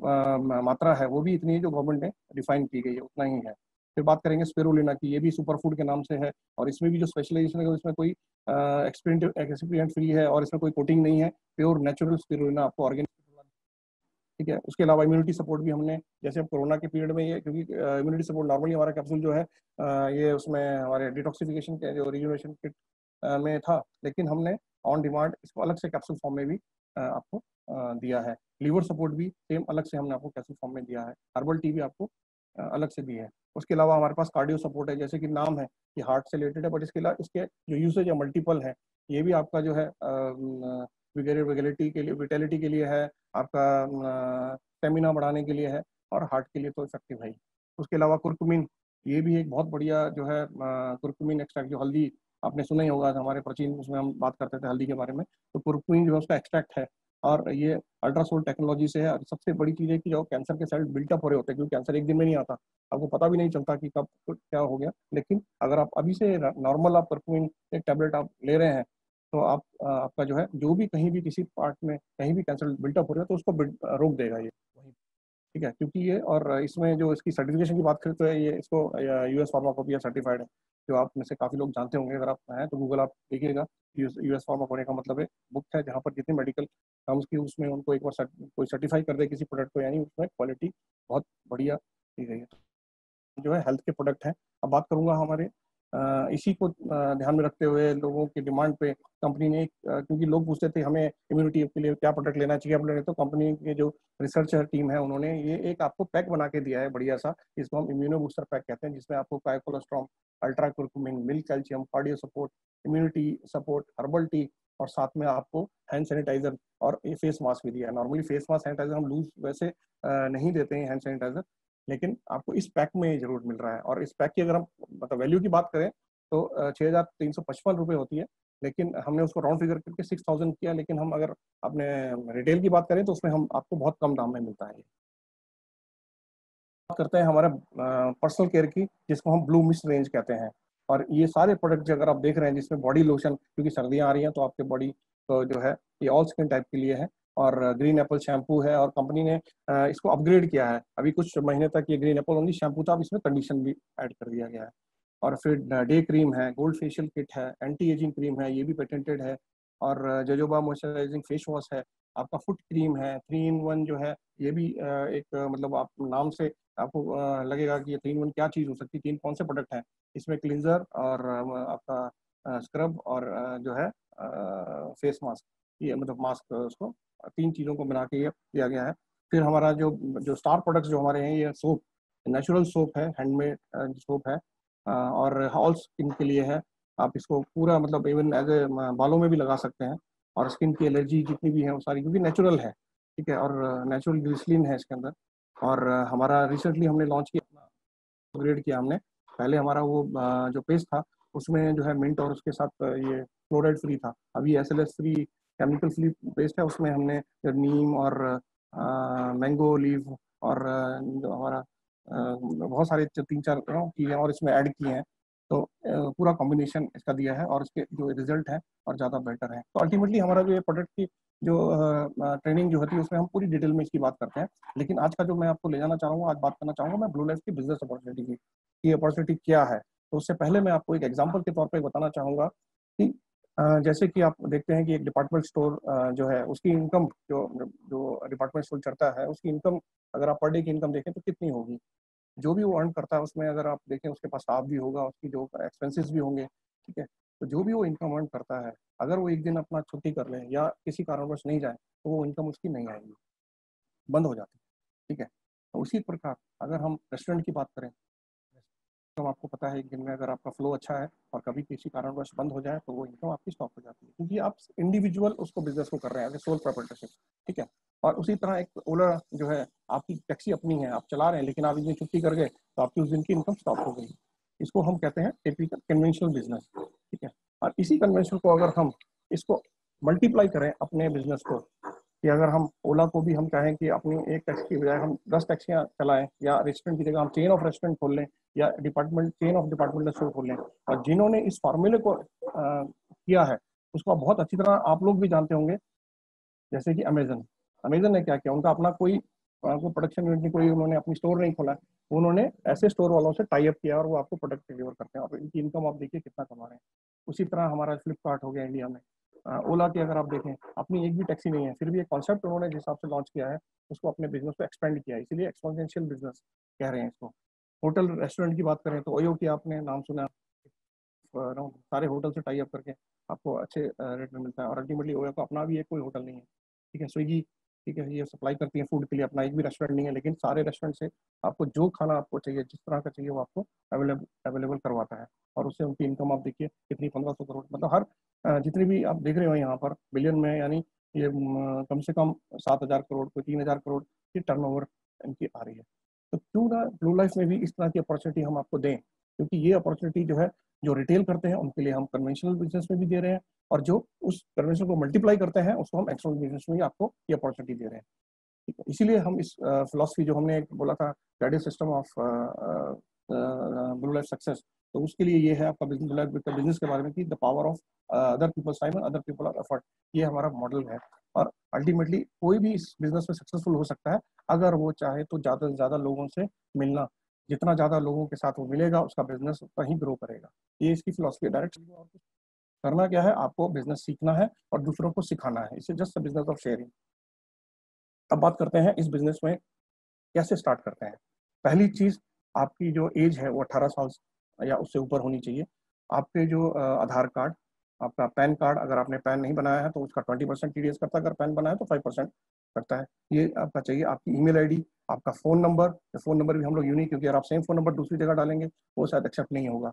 मात्रा है वो भी इतनी है जो गवर्नमेंट ने डिफाइन की गई है, उतना ही है। फिर बात करेंगे स्पिरुलिना की, ये भी सुपर फूड के नाम से है, और इसमें भी जो स्पेशलाइजेशन है इसमें कोई एक्सपीरियंट फ्री है और इसमें कोई कोटिंग नहीं है। प्योर नेचुरल स्पिरुलिना आपको ऑर्गेनिक। ठीक है। उसके अलावा इम्यूनिटी सपोर्ट भी हमने, जैसे अब कोरोना के पीरियड में ये, क्योंकि इम्यूनिटी सपोर्ट नॉर्मली हमारा कैप्सूल जो है ये उसमें हमारे डिटॉक्सिफिकेशन के जो रिजुनेशन किट में था, लेकिन हमने ऑन डिमांड इसको अलग से कैप्सूल फॉर्म में भी आपको दिया है। लीवर सपोर्ट भी सेम अलग से हमने आपको कैप्सूल फॉर्म में दिया है। हर्बल टी भी आपको अलग से दी है। उसके अलावा हमारे पास कार्डियो सपोर्ट है, जैसे कि नाम है कि हार्ट से रिलेटेड है, बट इसके अलावा इसके जो यूसेज है मल्टीपल है। ये भी आपका जो है विटेलिटी के लिए है, आपका स्टेमिना बढ़ाने के लिए है, और हार्ट के लिए तो इफेक्टिव है ही। उसके अलावा कुर्कुमिन, ये भी एक बहुत बढ़िया जो है कुर्कुमिन एक्सट्रैक्ट, जो हल्दी आपने सुना ही होगा, हमारे प्राचीन उसमें हम बात करते थे हल्दी के बारे में, तो कुर्कुमिन जो है उसका एक्सट्रैक्ट है, और ये अल्ट्रासाउंड टेक्नोलॉजी से है। और सबसे बड़ी चीज़ है कि जो कैंसर के सेल बिल्टअप हो रहे होते हैं, क्योंकि कैंसर एक दिन में नहीं आता, आपको पता भी नहीं चलता कि कब क्या हो गया, लेकिन अगर आप अभी से नॉर्मल आप कुर्कुमिन एक टैबलेट आप ले रहे हैं, तो आप आपका जो है जो भी कहीं भी किसी पार्ट में कहीं भी कैंसर बिल्टअप हो रहा है तो उसको रोक देगा ये वहीं। ठीक है। क्योंकि ये, और इसमें जो इसकी सर्टिफिकेशन की बात करें तो ये इसको यूएस फार्माकोपिया सर्टिफाइड है, जो आप में से काफ़ी लोग जानते होंगे। अगर आप हैं तो गूगल आप देखिएगा, यूएस फार्माकोपिया का मतलब है बुक है जहाँ पर जितनी मेडिकल टर्म्स की उसमें उनको एक बार कोई सर्टिफाई कर दे किसी प्रोडक्ट को, यानी उसमें क्वालिटी बहुत बढ़िया दी गई है। जो है हेल्थ के प्रोडक्ट हैं। अब बात करूंगा हमारे इसी को ध्यान में रखते हुए लोगों की डिमांड पे कंपनी ने क्योंकि लोग पूछते थे हमें इम्यूनिटी के लिए क्या प्रोडक्ट लेना चाहिए, अपने तो कंपनी के जो रिसर्चर टीम है उन्होंने ये एक आपको पैक बना के दिया है बढ़िया सा, इसको हम इम्यूनो बूस्टर पैक कहते हैं, जिसमें आपको काई colostrum, ultra curcumin, milk calcium, cardio support, immunity support, herbal tea, और साथ में आपको हैंड सैनिटाइजर और ये फेस मास्क भी दिया है। नॉर्मली फेस मास्क सैनिटाइजर हम लूज वैसे नहीं देते हैं हैंड सैनिटाइजर, लेकिन आपको इस पैक में जरूर मिल रहा है। और इस पैक की अगर हम मतलब वैल्यू की बात करें तो 6,355 रुपये होती है, लेकिन हमने उसको राउंड फिगर करके 6,000 किया। लेकिन हम अगर अपने रिटेल की बात करें तो उसमें हम आपको बहुत कम दाम में मिलता है। बात करते हैं हमारा पर्सनल केयर की, जिसको हम ब्लू मिस्ट रेंज कहते हैं। और ये सारे प्रोडक्ट अगर आप देख रहे हैं, जिसमें बॉडी लोशन, क्योंकि सर्दियाँ आ रही हैं तो आपके बॉडी तो जो है ये ऑल स्किन टाइप के लिए है, और ग्रीन एप्पल शैम्पू है, और कंपनी ने इसको अपग्रेड किया है। अभी कुछ महीने तक ये ग्रीन एप्पल ओनली शैम्पू था, अब इसमें कंडीशन भी ऐड कर दिया गया है। और फिर डे क्रीम है, गोल्ड फेशियल किट है, एंटी एजिंग क्रीम है, ये भी पेटेंटेड है। और जोजोबा मॉइस्चराइजिंग फेस वॉश है, आपका फुट क्रीम है, 3 in 1 जो है, ये भी एक मतलब आप नाम से आपको लगेगा कि ये 3 in 1 क्या चीज़ हो सकती है, 3 कौन से प्रोडक्ट हैं इसमें, क्लींजर और आपका स्क्रब और जो है फेस मास्क, ये मतलब मास्क, उसको 3 चीज़ों को बना के ये दिया गया है। फिर हमारा जो जो स्टार प्रोडक्ट्स जो हमारे हैं, ये सोप, नेचुरल सोप है, हैंडमेड सोप है, और ऑल स्किन के लिए है। आप इसको पूरा मतलब इवन एज ए बालों में भी लगा सकते हैं, और स्किन की एलर्जी जितनी भी है वो सारी, क्योंकि नेचुरल है। ठीक है। और नेचुरल ग्लिसरीन है इसके अंदर। और हमारा रिसेंटली हमने लॉन्च किया, अपग्रेड किया हमने। पहले हमारा वो जो पेस्ट था उसमें जो है मिंट और उसके साथ ये फ्लोराइड फ्री था, अभी SLS free, chemical free paste है। उसमें हमने नीम और मैंगो लीव और जो हमारा बहुत सारे 3-4 किए हैं और इसमें ऐड किए हैं, तो पूरा कॉम्बिनेशन इसका दिया है, और इसके जो रिजल्ट है और ज़्यादा बेटर है। तो अल्टीमेटली हमारा जो ये प्रोडक्ट की जो ट्रेनिंग जो होती है उसमें हम पूरी डिटेल में इसकी बात करते हैं। लेकिन आज का जो मैं आपको ले जाना चाहूँगा, आज बात करना चाहूँगा मैं ब्लू लाइफ की बिजनेस अपॉर्चुनिटी की, ये अपॉर्चुनिटी क्या है। तो उससे पहले मैं आपको एक एग्जांपल के तौर पे बताना चाहूँगा कि जैसे कि आप देखते हैं कि एक डिपार्टमेंट स्टोर जो है उसकी इनकम, जो जो डिपार्टमेंट स्टोर चलता है उसकी इनकम, अगर आप पर डे की इनकम देखें तो कितनी होगी। जो भी वो अर्न करता है उसमें अगर आप देखें उसके पास स्टाफ भी होगा, उसकी जो एक्सपेंसेस भी होंगे, ठीक है। तो जो भी वो इनकम अर्न करता है, अगर वो एक दिन अपना छुट्टी कर ले या किसी कारणवश नहीं जाए तो वो इनकम उसकी नहीं आएगी, बंद हो जाती है, ठीक है। तो उसी प्रकार अगर हम रेस्टोरेंट की बात करें तो आपको पता है एक दिन में अगर आपका फ्लो अच्छा है और कभी किसी कारणवश बंद हो जाए तो वो इनकम आपकी स्टॉप हो जाती है, क्योंकि आप इंडिविजुअल उसको बिजनेस को कर रहे हैं एज सोल प्रोप्राइटरशिप, ठीक है। और उसी तरह एक ओला जो है, आपकी टैक्सी अपनी है, आप चला रहे हैं, लेकिन आप एक दिन छुट्टी कर गए तो आपकी उस दिन की इनकम स्टॉप हो गई। इसको हम कहते हैं टिपिकल कन्वेंशनल बिजनेस, ठीक है। और इसी कन्वेंशन को अगर हम इसको मल्टीप्लाई करें अपने बिजनेस को, कि अगर हम ओला को भी हम चाहें कि अपनी एक टैक्सी की बजाय हम 10 टैक्सियां चलाएं, या रेस्टोरेंट की जगह हम चेन ऑफ रेस्टोरेंट खोल लें, या department chain of departmental store खोल लें, और जिन्होंने इस फॉर्मूले को किया है उसको बहुत अच्छी तरह आप लोग भी जानते होंगे, जैसे कि अमेजन। अमेजन ने क्या किया, उनका अपना कोई को प्रोडक्शन यूनिट नहीं, कोई उन्होंने अपनी स्टोर नहीं खोला, उन्होंने ऐसे स्टोर वालों से टाई अप किया और वो आपको प्रोडक्ट डिलीवर करते हैं, और इनकी इनकम आप देखिए कितना कमा रहे हैं। उसी तरह हमारा फ्लिपकार्ट हो गया इंडिया में। ओला की अगर आप देखें, अपनी एक भी टैक्सी नहीं है, फिर भी एक कॉन्सेप्ट उन्होंने जिस हिसाब से लॉन्च किया है उसको अपने बिजनेस को एक्सपेंड किया है, इसीलिए एक्सपोनेंशियल बिजनेस कह रहे हैं इसको। होटल रेस्टोरेंट की बात करें तो ओयो की आपने नाम सुना, सारे होटल से टाई अप करके आपको अच्छे रेट में मिलता है, और अल्टीमेटली ओयो का अपना भी एक कोई होटल नहीं है, ठीक है। स्विगी, ठीक है, ये सप्लाई करती है फूड के लिए, अपना एक भी रेस्टोरेंट नहीं है, लेकिन सारे रेस्टोरेंट से आपको जो खाना आपको चाहिए, जिस तरह का चाहिए वो आपको अवेलेबल अवेलेबल करवाता है। और उससे उनकी इनकम आप देखिए कितनी, 1500 करोड़, मतलब हर जितनी भी आप देख रहे हो यहाँ पर बिलियन में, यानी ये कम से कम 7,000 करोड़, कोई 3,000 करोड़ की टर्नओवर इनकी आ रही है। तो क्यों ना ब्लू लाइफ में भी इस तरह की अपॉर्चुनिटी हम आपको दें, क्योंकि ये अपॉर्चुनिटी जो है, जो रिटेल करते हैं उनके लिए हम कन्वेंशनल बिजनेस में भी दे रहे हैं, और जो उस कन्वेंशन को मल्टीप्लाई करते हैं उसको हम एक्सपोनेंशियल बिजनेस में भी आपको ये अपॉर्चुनिटी दे रहे हैं, ठीक है। इसीलिए हम इस फिलॉसफी जो हमने बोला था, guided system of blue life success, तो उसके लिए ये है आपका बिजनेस के बारे में कि the power of other people's time, other people of effort, ये हमारा मॉडल है। और अल्टीमेटली कोई भी इस बिजनेस में सक्सेसफुल हो सकता है अगर वो चाहे तो ज़्यादा से ज़्यादा लोगों से मिलना, जितना ज़्यादा लोगों के साथ वो मिलेगा उसका बिजनेस उतना ही ग्रो करेगा। ये इसकी फिलॉसफी डायरेक्ट। करना क्या है, आपको बिजनेस सीखना है और दूसरों को सिखाना है, इसे जस्ट बिजनेस ऑफ शेयरिंग। अब बात करते हैं इस बिजनेस में कैसे स्टार्ट करते हैं। पहली चीज, आपकी जो एज है वो 18 साल या उससे ऊपर होनी चाहिए। आपके जो आधार कार्ड, आपका पैन कार्ड, अगर आपने पैन नहीं बनाया है तो उसका 20% टीडीएस करता है, अगर पैन बनाया है तो 5% करता है। ये आपका चाहिए, आपकी ईमेल आईडी, आपका फ़ोन नंबर। फ़ोन नंबर भी हम लोग यूनिक, क्योंकि अगर आप सेम फ़ोन नंबर दूसरी जगह डालेंगे वो शायद एक्सेप्ट नहीं होगा।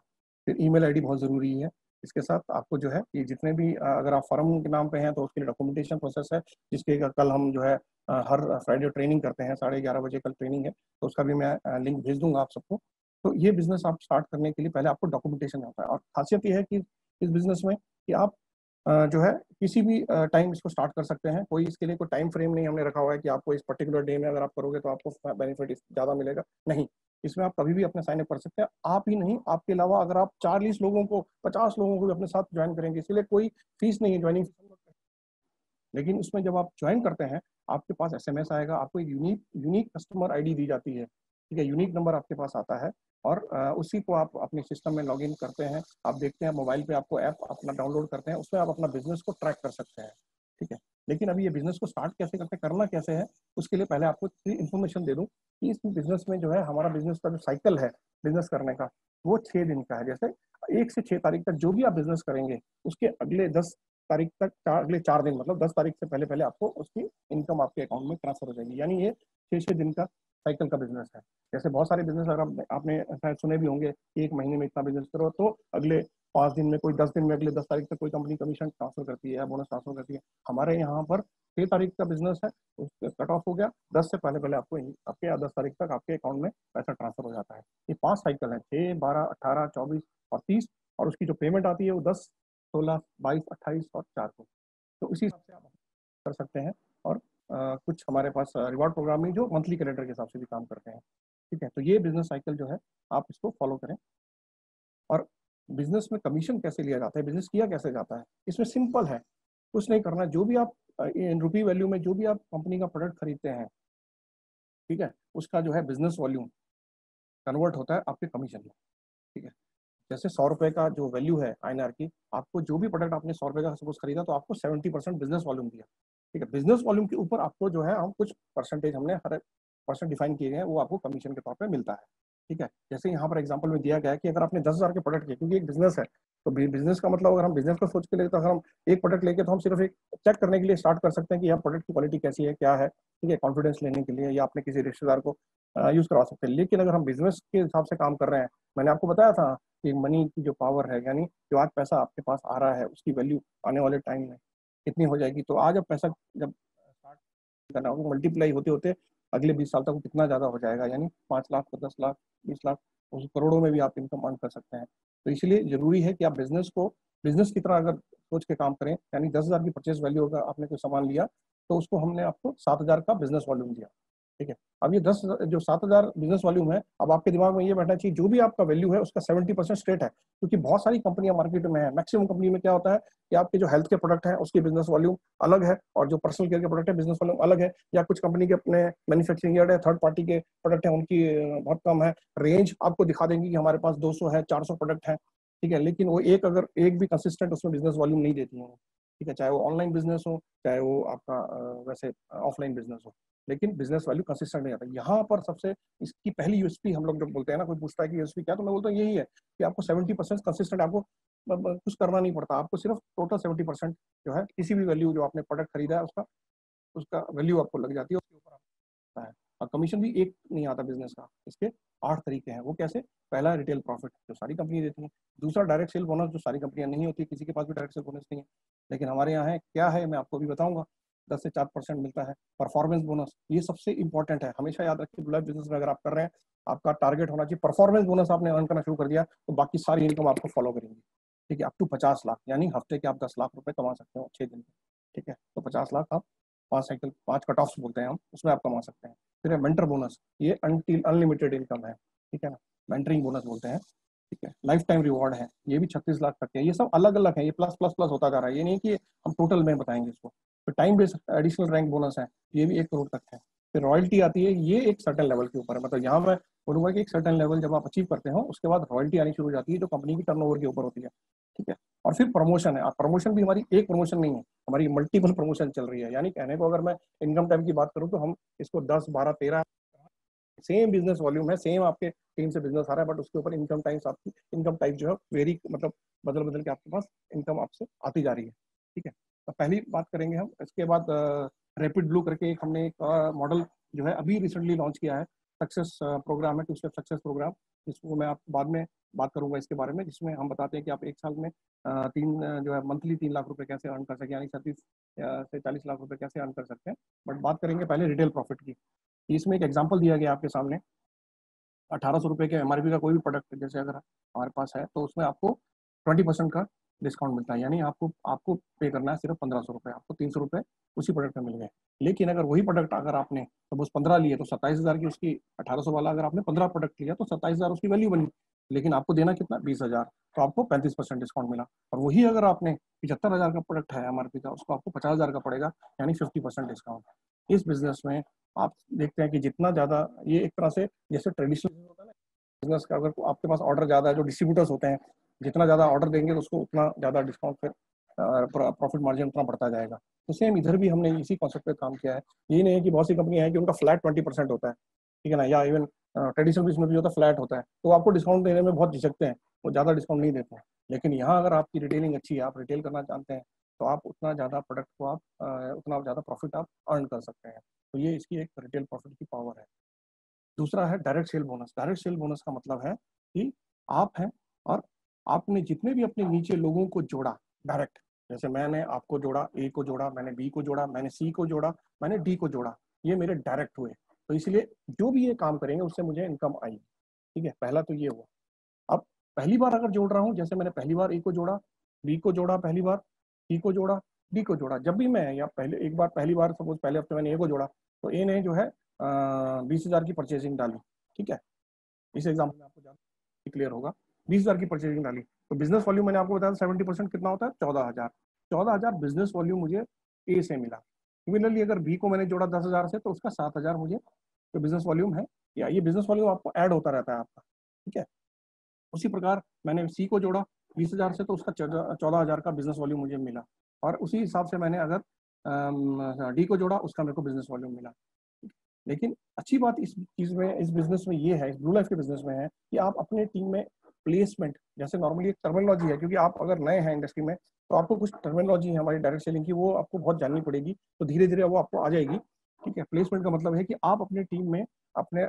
फिर ईमेल आईडी बहुत ज़रूरी है। इसके साथ आपको जो है ये जितने भी अगर आप फर्म के नाम पे हैं तो उसके लिए डॉक्यूमेंटेशन प्रोसेस है, जिसके कल हम जो है हर फ्राइडे ट्रेनिंग करते हैं, 11:30 बजे कल ट्रेनिंग है, तो उसका भी मैं लिंक भेज दूंगा आप सबको। तो ये बिजनेस आप स्टार्ट करने के लिए पहले आपको डॉक्यूमेंटेशन होता है, और खासियत ये है कि इस बिजनेस में कि आप जो है किसी भी टाइम इसको स्टार्ट कर सकते हैं। कोई इसके लिए कोई टाइम फ्रेम नहीं हमने रखा हुआ है कि आपको इस पर्टिकुलर डे में अगर आप करोगे तो आपको बेनिफिट ज़्यादा मिलेगा, नहीं। इसमें आप कभी भी अपने साइन अप कर सकते हैं। आप ही नहीं, आपके अलावा अगर आप 40 लोगों को, 50 लोगों को भी अपने साथ ज्वाइन करेंगे, इसलिए कोई फीस नहीं है ज्वाइनिंग। लेकिन उसमें जब आप ज्वाइन करते हैं आपके पास एसएमएस आएगा, आपको एक यूनिक यूनिक कस्टमर आईडी दी जाती है, ठीक है, यूनिक नंबर आपके पास आता है, और उसी को आप अपने सिस्टम में लॉग इन करते हैं। आप देखते हैं मोबाइल पे, आपको ऐप अपना डाउनलोड करते हैं, उसमें आप अपना बिजनेस को ट्रैक कर सकते हैं, ठीक है। लेकिन अभी ये बिजनेस को स्टार्ट कैसे करते हैं, करना कैसे है, उसके लिए पहले आपको इन्फॉर्मेशन दे दूँ कि इस बिजनेस में जो है, हमारा बिजनेस का जो साइकिल है बिजनेस करने का, वो 6 दिन का है। जैसे 1 से 6 तारीख तक जो भी आप बिजनेस करेंगे, उसके अगले 10 तारीख तक, अगले 4 दिन, मतलब 10 तारीख से पहले पहले आपको उसकी इनकम आपके अकाउंट में ट्रांसफर हो जाएगी। यानी ये 6 दिन का साइकिल का बिजनेस है। जैसे बहुत सारे बिजनेस अगर आपने शायद सुने भी होंगे कि 1 महीने में इतना बिजनेस करो, तो अगले 5 दिन में, कोई 10 दिन में, अगले 10 तारीख तक कोई कंपनी कमीशन ट्रांसफर करती है या बोनस ट्रांसफर करती है। हमारे यहाँ पर 6 तारीख का बिजनेस है, कट ऑफ हो गया, 10 से पहले पहले आपको आपके, या 10 तारीख तक आपके अकाउंट में पैसा ट्रांसफर हो जाता है। ये 5 साइकिल है, 6, 12, 18, 24 और 30। और उसकी जो पेमेंट आती है वो 10, 16, 22, 28 और 4 को। तो इसी हिसाब से आप कर सकते हैं। और कुछ हमारे पास रिवॉर्ड प्रोग्राम में जो मंथली कैलेंडर के हिसाब से भी काम करते हैं, ठीक है। तो ये बिजनेस साइकिल जो है आप इसको फॉलो करें। और बिजनेस में कमीशन कैसे लिया जाता है, बिजनेस किया कैसे जाता है, इसमें सिंपल है, कुछ नहीं करना। जो भी आप इन रुपी वैल्यू में जो भी आप कंपनी का प्रोडक्ट खरीदते हैं, ठीक है, उसका जो है बिजनेस वॉल्यूम कन्वर्ट होता है आपके कमीशन में, ठीक है। जैसे 100 रुपए का जो वैल्यू है INR की, आपको जो भी प्रोडक्ट आपने 100 रुपए का सपोज खरीदा तो आपको 70% बिजनेस वॉल्यूम दिया। ठीक है, बिजनेस वॉल्यूम के ऊपर आपको जो है हम कुछ परसेंटेज हमने हर परसेंट डिफाइन किए गए हैं, वो आपको कमीशन के तौर पे मिलता है। ठीक है, जैसे यहाँ पर एग्जांपल में दिया गया है कि अगर आपने 10,000 के प्रोडक्ट किए, क्योंकि एक बिजनेस है, तो बिजनेस का मतलब अगर हम बिजनेस को सोच के लेते तो अगर हम एक प्रोडक्ट लेके तो हम सिर्फ एक चेक करने के लिए स्टार्ट कर सकते हैं कि यह प्रोडक्ट की क्वालिटी कैसी है, क्या है। ठीक है, कॉन्फिडेंस लेने के लिए, या अपने किसी रिश्तेदार को यूज करवा सकते हैं। लेकिन अगर हम बिजनेस के हिसाब से काम कर रहे हैं, मैंने आपको बताया था कि मनी की जो पावर है, यानी जो आज पैसा आपके पास आ रहा है उसकी वैल्यू आने वाले टाइम में कितनी हो जाएगी। तो आज अब पैसा जब स्टार्ट करना होगा, मल्टीप्लाई होते होते अगले 20 साल तक वो कितना ज्यादा हो जाएगा, यानी 5 लाख, 10 लाख, 20 लाख, उस करोड़ों में भी आप इनकम अर्न कर सकते हैं। तो इसलिए जरूरी है कि आप बिजनेस को बिजनेस की तरह अगर सोच के काम करें, यानी 10,000 की परचेज वैल्यू अगर आपने कोई सामान लिया तो उसको हमने आपको 7,000 का बिजनेस वॉल्यूम दिया। ठीक है, अब ये 10 जो 7,000 बिजनेस वॉल्यूम है, अब आपके दिमाग में ये बैठना चाहिए जो भी आपका वैल्यू है उसका 70% स्ट्रेट है, क्योंकि बहुत सारी कंपनियां मार्केट में है। मैक्सिमम कंपनी में क्या होता है कि आपके जो हेल्थ के प्रोडक्ट हैं उसकी बिजनेस वॉल्यूम अलग है, और जो पर्सनल केयर के प्रोडक्ट है बिजनेस वॉल्यूम अलग है, या कुछ कंपनी के अपने मैन्युफैक्चरिंग यूनिट है, थर्ड पार्टी के प्रोडक्ट है, उनकी बहुत कम है। रेंज आपको दिखा देंगे कि हमारे पास 200 है, 400 प्रोडक्ट है। ठीक है, लेकिन वो एक अगर एक भी कंसिस्टेंट उसमें बिजनेस वॉल्यूम नहीं देती है। ठीक है, चाहे वो ऑनलाइन बिजनेस हो, चाहे वो आपका वैसे ऑफलाइन बिजनेस हो, लेकिन बिजनेस वैल्यू कंसिस्टेंट नहीं आता। यहाँ पर सबसे इसकी पहली यूएसपी हम लोग जब बोलते हैं ना, कोई पूछता है कि यूएसपी क्या, तो मैं बोलता हूँ यही है कि आपको 70% कंसिस्टेंट, आपको कुछ करना नहीं पड़ता, आपको सिर्फ टोटल 70% जो है किसी भी वैल्यू जो आपने प्रोडक्ट खरीदा है उसका उसका वैल्यू आपको लग जाती है, उसके ऊपर आपको आता है। और कमीशन भी एक नहीं आता बिजनेस का, इसके 8 तरीके हैं। वो कैसे? पहला रिटेल प्रॉफिट जो सारी कंपनी देती है, दूसरा डायरेक्ट सेल बोनस जो सारी कंपनियां नहीं होती, किसी के पास भी डायरेक्ट सेल बोनस नहीं है, लेकिन हमारे यहाँ है। क्या है मैं आपको भी बताऊंगा। 10 से 4% मिलता है। परफॉर्मेंस बोनस, ये सबसे इंपॉर्टेंट है, हमेशा याद रखिए ब्लू बिजनेस में अगर आप कर रहे हैं, आपका टारगेट होना चाहिए परफॉर्मेंस बोनस। आपने अर्न करना शुरू कर दिया तो बाकी सारी इनकम आपको फॉलो करेंगी। ठीक है, अप टू 50 लाख, यानी हफ्ते के आप 10 लाख रुपए कमा सकते हो 6 दिन में। ठीक है, तो 50 लाख आप 5 साइकिल 5 कट ऑफ बोलते हैं हम, उसमें आप कमा सकते हैं। फिर है मेंटर बोनस, ये अनलिमिटेड इनकम है। ठीक है ना, मेंटरिंग बोनस बोलते हैं। ठीक है, लाइफ टाइम रिवॉर्ड है, ये भी 36 लाख तक है। ये सब अलग अलग है, ये प्लस प्लस प्लस होता जा रहा है, ये नहीं कि हम टोटल में बताएंगे इसको। फिर time based additional rank bonus है, ये भी 1 करोड़ तक है। फिर रॉयल्टी आती है, ये एक सर्टेन लेवल के ऊपर है, मतलब यहाँ मैं बोलूंगा कि एक सर्टेन लेवल जब आप अचीव करते हो उसके बाद रॉयल्टी आनी शुरू हो जाती है, जो कंपनी की टर्नओवर के ऊपर होती है। ठीक है, और फिर प्रमोशन है। प्रमोशन भी हमारी एक प्रमोशन नहीं है, हमारी मल्टीपल प्रमोशन चल रही है। यानी कहने को अगर मैं इनकम टाइम की बात करूं तो हम इसको 10, 12, 13 सेम बिजनेस वॉल्यूम है, सेम आपके टीम से बिजनेस आ रहा है, बट उसके ऊपर इनकम टाइम्स आपकी इनकम टाइप जो है वेरी, मतलब बदल बदल के आपके पास इनकम आपसे आती जा रही है। ठीक है, तो पहली बात करेंगे हम। इसके बाद रैपिड ब्लू करके एक हमने एक मॉडल जो है अभी रिसेंटली लॉन्च किया है, सक्सेस प्रोग्राम है, 2 स्टेप सक्सेस प्रोग्राम, जिसको मैं आप बाद में बात करूंगा इसके बारे में, जिसमें हम बताते हैं कि आप एक साल में जो है मंथली 3 लाख रुपए कैसे अर्न कर सकते हैं, यानी 30 से 40 लाख रुपए कैसे अर्न कर सकते हैं। बट बात करेंगे पहले रिटेल प्रॉफिट की। इसमें एक एग्जांपल दिया गया आपके सामने। 1,800 रुपए के एमआरपी का कोई भी प्रोडक्ट जैसे अगर हमारे पास है तो उसमें आपको 20% का डिस्काउंट मिलता है, यानी आपको आपको पे करना है सिर्फ 1,500 रुपये, आपको 300 रुपये उसी प्रोडक्ट में मिल गए। लेकिन अगर वही प्रोडक्ट अगर आपने सपोज 15 लिए तो 27,000 की उसकी, 1,800 वाला अगर आपने 15 प्रोडक्ट लिया तो 27,000 उसकी वैल्यू बनी, लेकिन आपको देना कितना, 20,000, तो आपको 35% डिस्काउंट मिला। और वही अगर आपने 75,000 का प्रोडक्ट है एमआरपी का, उसको आपको 50,000 का पड़ेगा, यानी 50% डिस्काउंट। इस बिजनेस में आप देखते हैं कि जितना ज्यादा, ये एक तरह से जैसे ट्रेडिशनल होता है ना बिजनेस का, अगर आपके पास ऑर्डर ज्यादा है, जो डिस्ट्रीब्यूटर्स होते हैं जितना ज्यादा ऑर्डर देंगे तो उसको उतना ज्यादा डिस्काउंट, फिर प्रॉफिट मार्जिन उतना बढ़ता जाएगा। तो सेम इधर भी हमने इसी कॉन्सेप्ट पे काम किया है। ये नहीं है कि बहुत सी कंपनियां हैं कि उनका फ्लैट 20% होता है, ठीक है ना, या इवन ट्रेडिशनल बिजनेस भी होता है फ्लैट होता है, तो आपको डिस्काउंट देने में बहुत झिझकते हैं, वो ज्यादा डिस्काउंट नहीं देते हैं। लेकिन यहाँ अगर आपकी रिटेलिंग अच्छी है, आप रिटेल करना चाहते हैं, तो आप उतना ज्यादा प्रोडक्ट को आप उतना ज्यादा प्रॉफिट आप अर्न कर सकते हैं। तो ये इसकी एक रिटेल प्रॉफिट की पावर है। दूसरा है direct cell bonus. Direct cell bonus का मतलब है कि आप हैं और आपने जितने भी अपने नीचे लोगों को जोड़ा डायरेक्ट, जैसे मैंने आपको जोड़ा, ए को जोड़ा, मैंने बी को जोड़ा, मैंने सी को जोड़ा, मैंने डी को जोड़ा, ये मेरे डायरेक्ट हुए। तो इसलिए जो भी ये काम करेंगे उससे मुझे इनकम आई। ठीक है, पहला तो ये हुआ। अब पहली बार अगर जोड़ रहा हूँ, जैसे मैंने पहली बार ए को जोड़ा, बी को जोड़ा, पहली बार सी को जोड़ा, डी को जोड़ा, जब भी मैं, या पहले एक बार पहली बार सपोज पहले हफ्ते मैंने ए को जोड़ा, तो ए ने जो है 20,000 की परचेजिंग डाली। ठीक है, इस एग्जाम्पल में आपको ज़्यादा क्लियर होगा। 20,000 की परचेजिंग डाली, तो बिजनेस वॉल्यूम मैंने आपको बताया 70% कितना होता है, 14,000। 14,000 बिजनेस वॉल्यूम मुझे ए से मिला। सिमिलरली अगर बी को मैंने जोड़ा 10,000 से, तो उसका 7,000 मुझे जो बिजनेस वॉल्यूम है, या ये बिजनेस वॉल्यूम आपको ऐड होता रहता है आपका। ठीक है, उसी प्रकार मैंने सी को जोड़ा 20,000 से, तो उसका 14,000 का बिजनेस वॉल्यूम मुझे मिला। और उसी हिसाब से मैंने अगर डी को जोड़ा, उसका मेरे को बिजनेस वॉल्यूम मिला। लेकिन अच्छी बात इस चीज़ में, इस बिजनेस में ये है, इस ब्लू लाइफ के बिजनेस में है कि आप अपने टीम में प्लेसमेंट, जैसे नॉर्मली एक टर्मिनोलॉजी है, क्योंकि आप अगर नए हैं इंडस्ट्री में तो आपको कुछ टर्मिनोलॉजी है हमारी डायरेक्ट सेलिंग की, वो आपको बहुत जाननी पड़ेगी, तो धीरे धीरे वो आपको आ जाएगी। ठीक है, प्लेसमेंट का मतलब है कि आप अपने टीम में अपने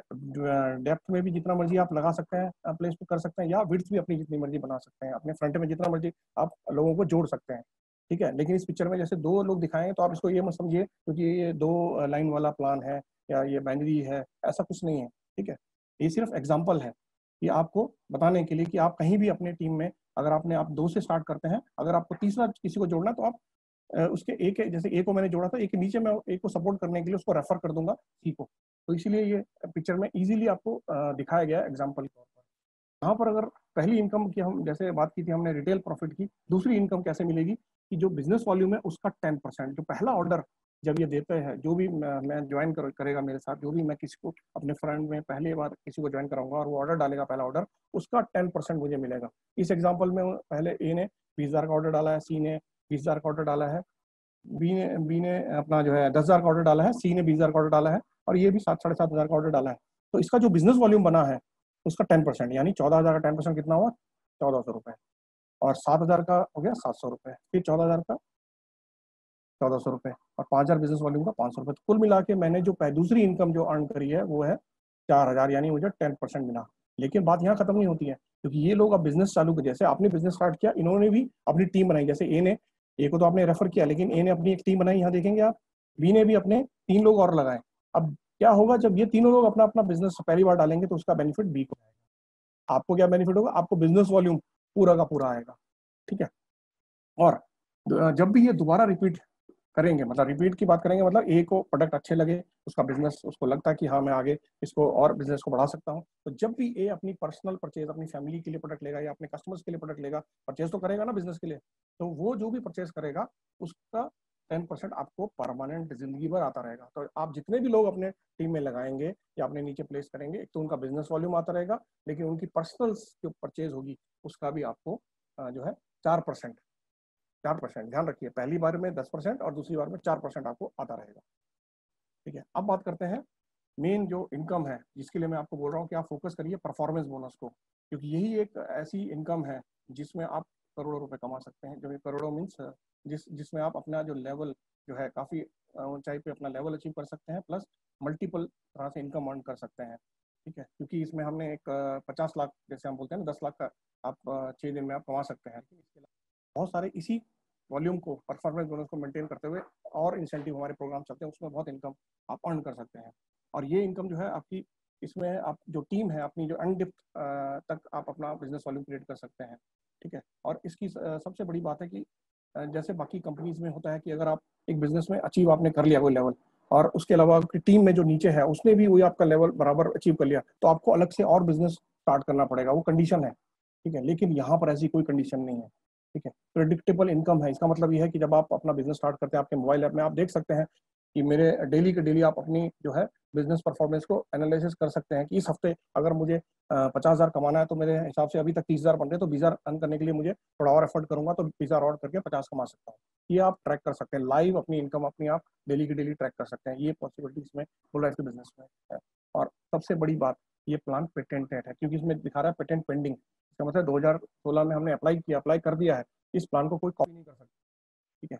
डेप्थ में भी जितना मर्जी आप लगा सकते हैं, प्लेस कर सकते हैं, या विड्थ भी अपनी जितनी मर्जी बना सकते हैं, अपने फ्रंट में जितना मर्जी आप लोगों को जोड़ सकते हैं। ठीक है, लेकिन इस पिक्चर में जैसे दो लोग दिखाए हैं, तो आप इसको ये मत समझिए क्योंकि ये 2 लाइन वाला प्लान है या ये बाइनरी है, ऐसा कुछ नहीं है। ठीक है, ये सिर्फ एग्जाम्पल है, ये आपको बताने के लिए कि आप कहीं भी अपने टीम में, अगर आप 2 से स्टार्ट करते हैं, अगर आपको तीसरा किसी को जोड़ना, तो आप उसके एक, जैसे ए को मैंने जोड़ा था, एक के नीचे मैं एक को सपोर्ट करने के लिए उसको रेफर कर दूंगा सी को। तो इसीलिए ये पिक्चर में इजीली आपको दिखाया गया एग्जाम्पल के तौर पर। यहाँ पर अगर पहली इनकम की हम जैसे बात की थी हमने रिटेल प्रॉफिट की, दूसरी इनकम कैसे मिलेगी कि जो बिजनेस वॉल्यूम है उसका 10%, जो पहला ऑर्डर जब ये देते हैं, जो भी मैं ज्वाइन करेगा मेरे साथ, जो भी मैं किसी को अपने फ्रेंड में पहली बार किसी को ज्वाइन कराऊंगा और वो ऑर्डर डालेगा पहला ऑर्डर, उसका 10% मुझे मिलेगा। इस एग्जाम्पल में पहले ए ने 20,000 का ऑर्डर डाला है, सी ने 20,000 का ऑर्डर डाला है, बी ने अपना जो है 10,000 का ऑर्डर डाला है, सी ने 20,000 का ऑर्डर डाला है, और ये भी 7-7,500 का ऑर्डर डाला है। तो इसका जो बिजनेस वॉल्यूम बना है उसका 10%, यानी 14,000 का 10% कितना हुआ, 1,400 रुपए, और 7,000 का हो गया 700 रुपए, फिर 14,000 का 1,400 रुपए, और 5,000 बिजनेस वॉल्यूम का 500 रुपए। तो कुल मिला के मैंने जो दूसरी इनकम जो अर्न करी है वो है 4,000, यानी मुझे 10% मिला। लेकिन बात यहाँ खत्म नहीं होती है, क्योंकि ये लोग अब बिजनेस चालू कर, जैसे आपने बिजनेस स्टार्ट किया, इन्होंने भी अपनी टीम बनाई। जैसे ए को तो आपने रेफर किया, लेकिन ए ने अपनी एक टीम बनाई, यहाँ देखेंगे आप, बी ने भी अपने 3 लोग और लगाए। अब क्या होगा, जब ये तीनों लोग अपना अपना बिजनेस पहली बार डालेंगे तो उसका बेनिफिट बी को आएगा। आपको क्या बेनिफिट होगा, आपको बिजनेस वॉल्यूम पूरा का पूरा आएगा। ठीक है, और जब भी ये दोबारा रिपीट करेंगे, मतलब रिपीट की बात करेंगे, मतलब ए को प्रोडक्ट अच्छे लगे, उसका बिजनेस, उसको लगता है कि हाँ मैं आगे इसको और बिजनेस को बढ़ा सकता हूँ, तो जब भी ए अपनी पर्सनल परचेज, अपनी फैमिली के लिए प्रोडक्ट लेगा या अपने कस्टमर्स के लिए प्रोडक्ट लेगा, परचेज तो करेगा ना बिजनेस के लिए, तो वो जो भी परचेज करेगा उसका 10% आपको परमानेंट जिंदगी भर आता रहेगा। तो आप जितने भी लोग अपने टीम में लगाएंगे या अपने नीचे प्लेस करेंगे, एक तो उनका बिजनेस वॉल्यूम आता रहेगा, लेकिन उनकी पर्सनल जो परचेज होगी उसका भी आपको जो है 4%, 4%, ध्यान रखिए, पहली बार में 10% और दूसरी बार में 4% आपको आता रहेगा। ठीक है, अब बात करते हैं मेन जो इनकम है, जिसके लिए मैं आपको बोल रहा हूँ कि आप फोकस करिए परफॉर्मेंस बोनस को, क्योंकि यही एक ऐसी इनकम है जिसमें आप करोड़ों रुपए कमा सकते हैं। जो ये करोड़ों मीन्स जिसमें आप अपना जो लेवल जो है काफ़ी ऊंचाई पे अपना लेवल अचीव कर सकते हैं, प्लस मल्टीपल तरह से इनकम अर्न कर सकते हैं। ठीक है, क्योंकि इसमें हमने एक 50 लाख, जैसे हम बोलते हैं ना 10 लाख का आप 6 दिन में आप कमा सकते हैं। इसके अलावा बहुत सारे इसी वॉल्यूम को, परफॉर्मेंस बोनस को मेंटेन करते हुए और इंसेंटिव हमारे प्रोग्राम चलते हैं, उसमें बहुत इनकम आप अर्न कर सकते हैं। और ये इनकम जो है आपकी, इसमें आप जो टीम है अपनी, जो अनडिप्ट तक आप अपना बिजनेस वॉल्यूम क्रिएट कर सकते हैं। ठीक है, और इसकी सबसे बड़ी बात है कि जैसे बाकी कंपनीज में होता है कि अगर आप एक बिजनेस में अचीव आपने कर लिया कोई लेवल, और उसके अलावा आपकी टीम में जो नीचे है उसने भी वही आपका लेवल बराबर अचीव कर लिया, तो आपको अलग से और बिजनेस स्टार्ट करना पड़ेगा, वो कंडीशन है। ठीक है, लेकिन यहाँ पर ऐसी कोई कंडीशन नहीं है। ठीक है, प्रेडिक्टेबल इनकम है। इसका मतलब ये है कि जब आप अपना बिजनेस स्टार्ट करते हैं, आपके मोबाइल ऐप में आप देख सकते हैं कि मेरे डेली के डेली आप अपनी जो है बिजनेस परफॉर्मेंस को एनालिसिस कर सकते हैं कि इस हफ्ते अगर मुझे 50,000 कमाना है, तो मेरे हिसाब से अभी तक 30,000 बन रहे, तो 20,000 अर्न करने के लिए मुझे थोड़ा और एफर्ट करूंगा, तो 20,000 और करके 50 कमा सकता हूँ। ये आप ट्रैक कर सकते हैं लाइव, अपनी इनकम अपनी आप डेली की डेली ट्रैक कर सकते हैं। ये पॉसिबिलिटी इसमें फुल लाइफ के बिजनेस में है। और सबसे बड़ी बात, ये प्लान पेटेंटेड है, क्योंकि इसमें दिखा रहा है पेटेंट पेंडिंग। इसका मतलब 2016 में हमने अप्लाई कर दिया है, इस प्लान को कोई कॉपी नहीं कर सकता। ठीक है,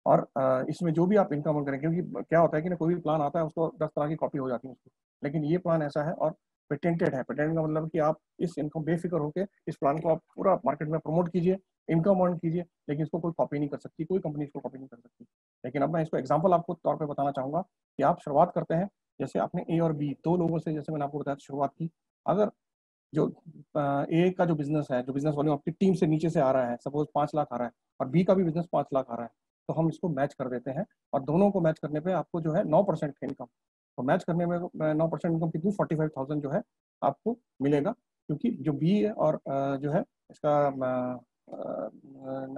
और इसमें जो भी आप इनकम अर्न करें, क्योंकि क्या होता है कि ना कोई भी प्लान आता है उसको 10 तरह की कॉपी हो जाती है उसकी, लेकिन ये प्लान ऐसा है और पेटेंटेड है। पेटेंट का मतलब कि आप इस इनकम बेफिक्र होकर इस प्लान को आप पूरा मार्केट में प्रमोट कीजिए, इनकम अर्न कीजिए, लेकिन इसको कोई कॉपी नहीं कर सकती, कोई कंपनी इसको कॉपी नहीं कर सकती। लेकिन अब मैं इसको एग्जाम्पल आपको तौर पर बताना चाहूंगा कि आप शुरुआत करते हैं, जैसे आपने ए और बी 2 लोगों से, जैसे मैंने आपको बताया शुरुआत की। अगर जो ए का जो बिजनेस है, जो बिजनेस वॉल्यूम आपकी टीम से नीचे से आ रहा है, सपोज 5 लाख आ रहा है, और बी का भी बिजनेस 5 लाख आ रहा है, तो हम इसको मैच कर देते हैं, और दोनों को मैच करने पे आपको जो है 9% इनकम, तो मैच करने में 9% इनकम कितनी, 45,000 जो है आपको मिलेगा, क्योंकि जो बी है और जो है इसका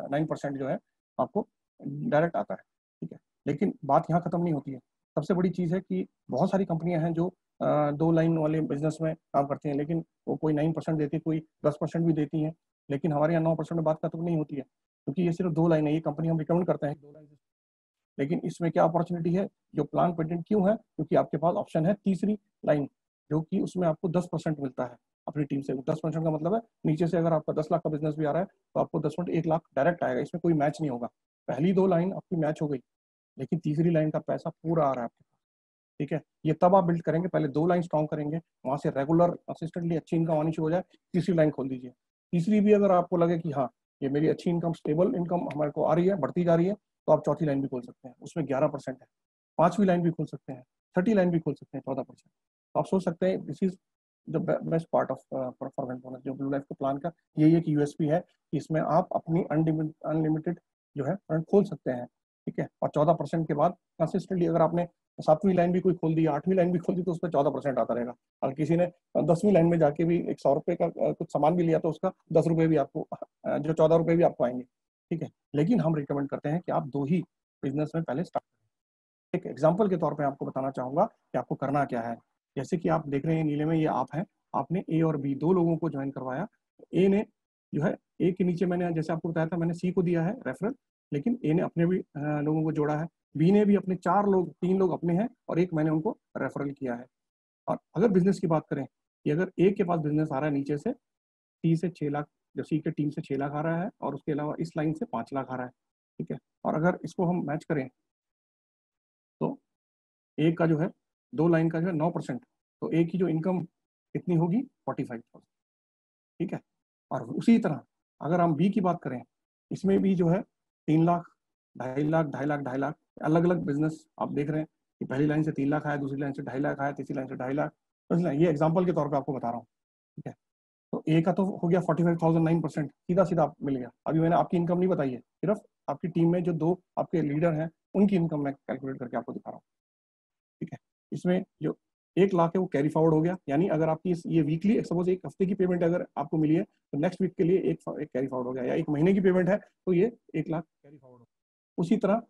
9% जो है आपको डायरेक्ट आता है। ठीक है, लेकिन बात यहाँ खत्म नहीं होती है। सबसे बड़ी चीज़ है कि बहुत सारी कंपनियां हैं जो दो लाइन वाले बिजनेस में काम करते हैं, लेकिन वो कोई 9% देती है, कोई 10% भी देती है, लेकिन हमारे यहाँ 9% में बात खत्म नहीं होती है, क्योंकि ये सिर्फ दो लाइन है। ये कंपनी हम रिकमेंड करते हैं दो लाइन, लेकिन इसमें क्या अपॉर्चुनिटी है, जो प्लान पेटेंट क्यों है, क्योंकि आपके पास ऑप्शन है तीसरी लाइन, जो कि उसमें आपको 10% मिलता है अपनी टीम से। 10% का मतलब है नीचे से अगर आपका 10 लाख का बिजनेस भी आ रहा है तो आपको 10% 1 लाख डायरेक्ट आएगा, इसमें कोई मैच नहीं होगा। पहली दो लाइन आपकी मैच हो गई, लेकिन तीसरी लाइन का पैसा पूरा आ रहा है आपके पास। ठीक है, ये तब आप बिल्ड करेंगे, पहले दो लाइन स्ट्रॉन्ग करेंगे, वहां से रेगुलर असिस्टेंटली अच्छी इनकम आनी शुरू हो जाए, तीसरी लाइन खोल दीजिए। तीसरी भी अगर आपको लगे कि हाँ ये मेरी अच्छी इनकम, स्टेबल इनकम हमारे को आ रही है, बढ़ती जा रही है, तो आप चौथी लाइन भी खोल सकते हैं, उसमें 11% है। पांचवी लाइन भी खोल सकते हैं, छठी लाइन भी खोल सकते हैं, 14%। तो आप सोच सकते हैं this is the best part of performance bonus जो ब्लू लाइफ के प्लान का यही है कि यूएसपी है कि इसमें आप अपनी अनलिमिटेड जो है फंड खोल सकते हैं। ठीक है, और 14% के बाद कंसिस्टेंटली अगर आपने सातवीं लाइन भी कोई खोल दी, आठवीं लाइन भी खोल दी, तो उस पर 14% आता रहेगा। और किसी ने 10वीं लाइन में जाके भी एक 100 रुपए का कुछ सामान भी लिया तो उसका 10 रुपए भी आपको, जो 14 रुपए भी आपको आएंगे। ठीक है, लेकिन हम रिकमेंड करते हैं कि आप दो ही बिजनेस में पहले स्टार्ट करें। एक एग्जाम्पल के तौर पर आपको बताना चाहूंगा कि आपको करना क्या है। जैसे कि आप देख रहे हैं नीले में, ये आप है, आपने ए और बी दो लोगों को ज्वाइन करवाया। ए ने जो है, ए के नीचे मैंने जैसे आपको बताया था, मैंने सी को दिया है रेफरल, लेकिन ए ने अपने भी लोगों को जोड़ा है। बी ने भी अपने 4 लोग, 3 लोग अपने हैं और एक मैंने उनको रेफरल किया है। और अगर बिजनेस की बात करें कि अगर ए के पास बिजनेस आ रहा है नीचे से, सी से 6 लाख, जो सी के टीम से 6 लाख आ रहा है, और उसके अलावा इस लाइन से 5 लाख आ रहा है। ठीक है, और अगर इसको हम मैच करें तो ए का जो है, दो लाइन का जो है 9%, तो ए की जो इनकम कितनी होगी, 45,000। ठीक है, और उसी तरह अगर हम बी की बात करें, इसमें भी जो है 3 लाख, 2.5 लाख, 2.5 लाख, 2.5 लाख, अलग अलग बिजनेस आप देख रहे हैं कि पहली लाइन से 3 लाख आया, दूसरी लाइन से 2.5 लाख आया, तीसरी लाइन से 2.5 लाख। तो ये एग्जाम्पल के तौर पर आपको बता रहा हूँ। ठीक है, तो ए का तो हो गया 45,000, 9% सीधा सीधा आप मिल गया। अभी मैंने आपकी इनकम नहीं बताई है, सिर्फ आपकी टीम में जो दो आपके लीडर हैं उनकी इनकम मैं कैलकुलेट करके आपको दिखा रहा हूँ। ठीक है, इसमें जो 1 लाख है वो कैरी फॉरवर्ड हो गया, यानी अगर आपकी ये वीकली, सपोज एक हफ्ते की पेमेंट अगर आपको मिली है तो नेक्स्ट वीक के लिए एक कैरी फॉरवर्ड हो गया, या एक महीने की पेमेंट है तो ये 1 लाख कैरी फॉरवर्ड हो गया। उसी तरह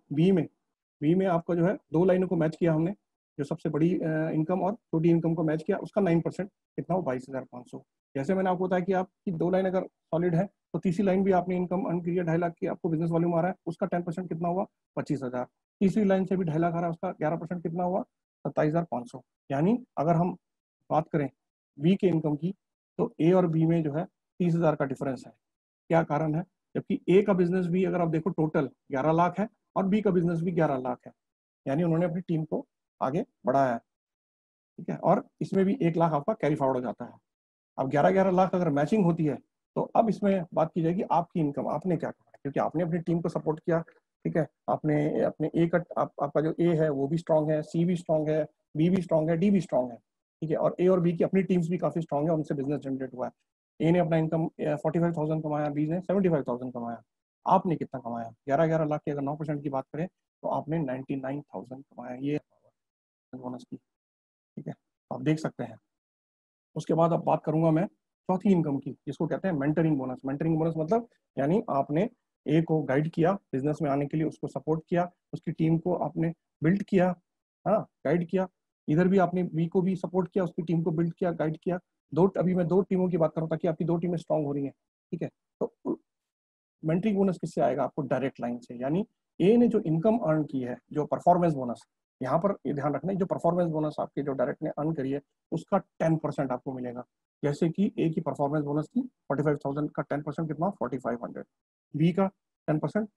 बी में आपका जो है दो लाइनों को मैच किया हमने, जो सबसे बड़ी इनकम और छोटी इनकम को मैच किया, उसका 9% कितना हो, 22,500। जैसे मैंने आपको बताया कि आपकी दो लाइन अगर सॉलिड है तो तीसरी लाइन भी आपने इनकम अर्न की है, 2.5 लाख की आपको बिजनेस वॉल्यूम आ रहा है, उसका 10% कितना हुआ, 25,000। तीसरी लाइन से भी 2.5 लाख आ रहा है, उसका 11% कितना हुआ, 27,500। यानी अगर हम बात करें बी के इनकम की, तो ए और बी में जो है 30,000 का डिफरेंस है। क्या कारण है, जबकि ए का बिजनेस भी अगर आप देखो टोटल 11 लाख है और बी का बिजनेस भी 11 लाख है, यानी उन्होंने अपनी टीम को आगे बढ़ाया है। ठीक है, और इसमें भी 1 लाख आपका कैरी फॉरवर्ड हो जाता है। अब 11-11 लाख अगर मैचिंग होती है, तो अब इसमें बात की जाएगी आपकी इनकम, आपने क्या करा, क्योंकि आपने अपनी टीम को सपोर्ट किया। ठीक है, आपने अपने ए का, आपका जो ए है वो भी स्ट्रांग है, सी भी स्ट्रांग है, बी भी स्ट्रांग है, डी भी स्ट्रांग है। ठीक है, और ए और बी की अपनी टीम्स भी काफी स्ट्रांग है, उनसे बिजनेस जनरेट हुआ है। ए ने अपना इनकम 45,000 कमाया, बी ने 75,000 कमाया। आपने कितना कमाया, 11-11 लाख की अगर 9% की बात करें तो आपने 99,000 कमाया, ये बोनस की। ठीक है, आप देख सकते हैं। उसके बाद अब बात करूंगा मैं चौथी इनकम की, जिसको कहते हैं मेंटरिंग बोनस। मेंटरिंग बोनस मतलब यानी आपने ए को गाइड किया बिजनेस में आने के लिए, उसको सपोर्ट किया, उसकी टीम को आपने बिल्ड किया, हाँ गाइड किया। इधर भी आपने बी को भी सपोर्ट किया, उसकी टीम को बिल्ड किया, गाइड किया। अभी मैं दो टीमों की बात करूँ ताकि आपकी दो टीमें स्ट्रांग हो रही हैं। ठीक है, तो मेंटरिंग बोनस किससे आएगा, आपको डायरेक्ट लाइन से। यानी ए ने जो इनकम अर्न की है, जो परफॉर्मेंस बोनस, यहाँ पर ये ध्यान रखना है, जो परफॉर्मेंस बोनस आपके जो डायरेक्ट ने अर्न करी है उसका 10% आपको मिलेगा। जैसे कि ए की परफॉर्मेंस बोनस थी 45,000 का 10% कितना, 4,500। बी का 10%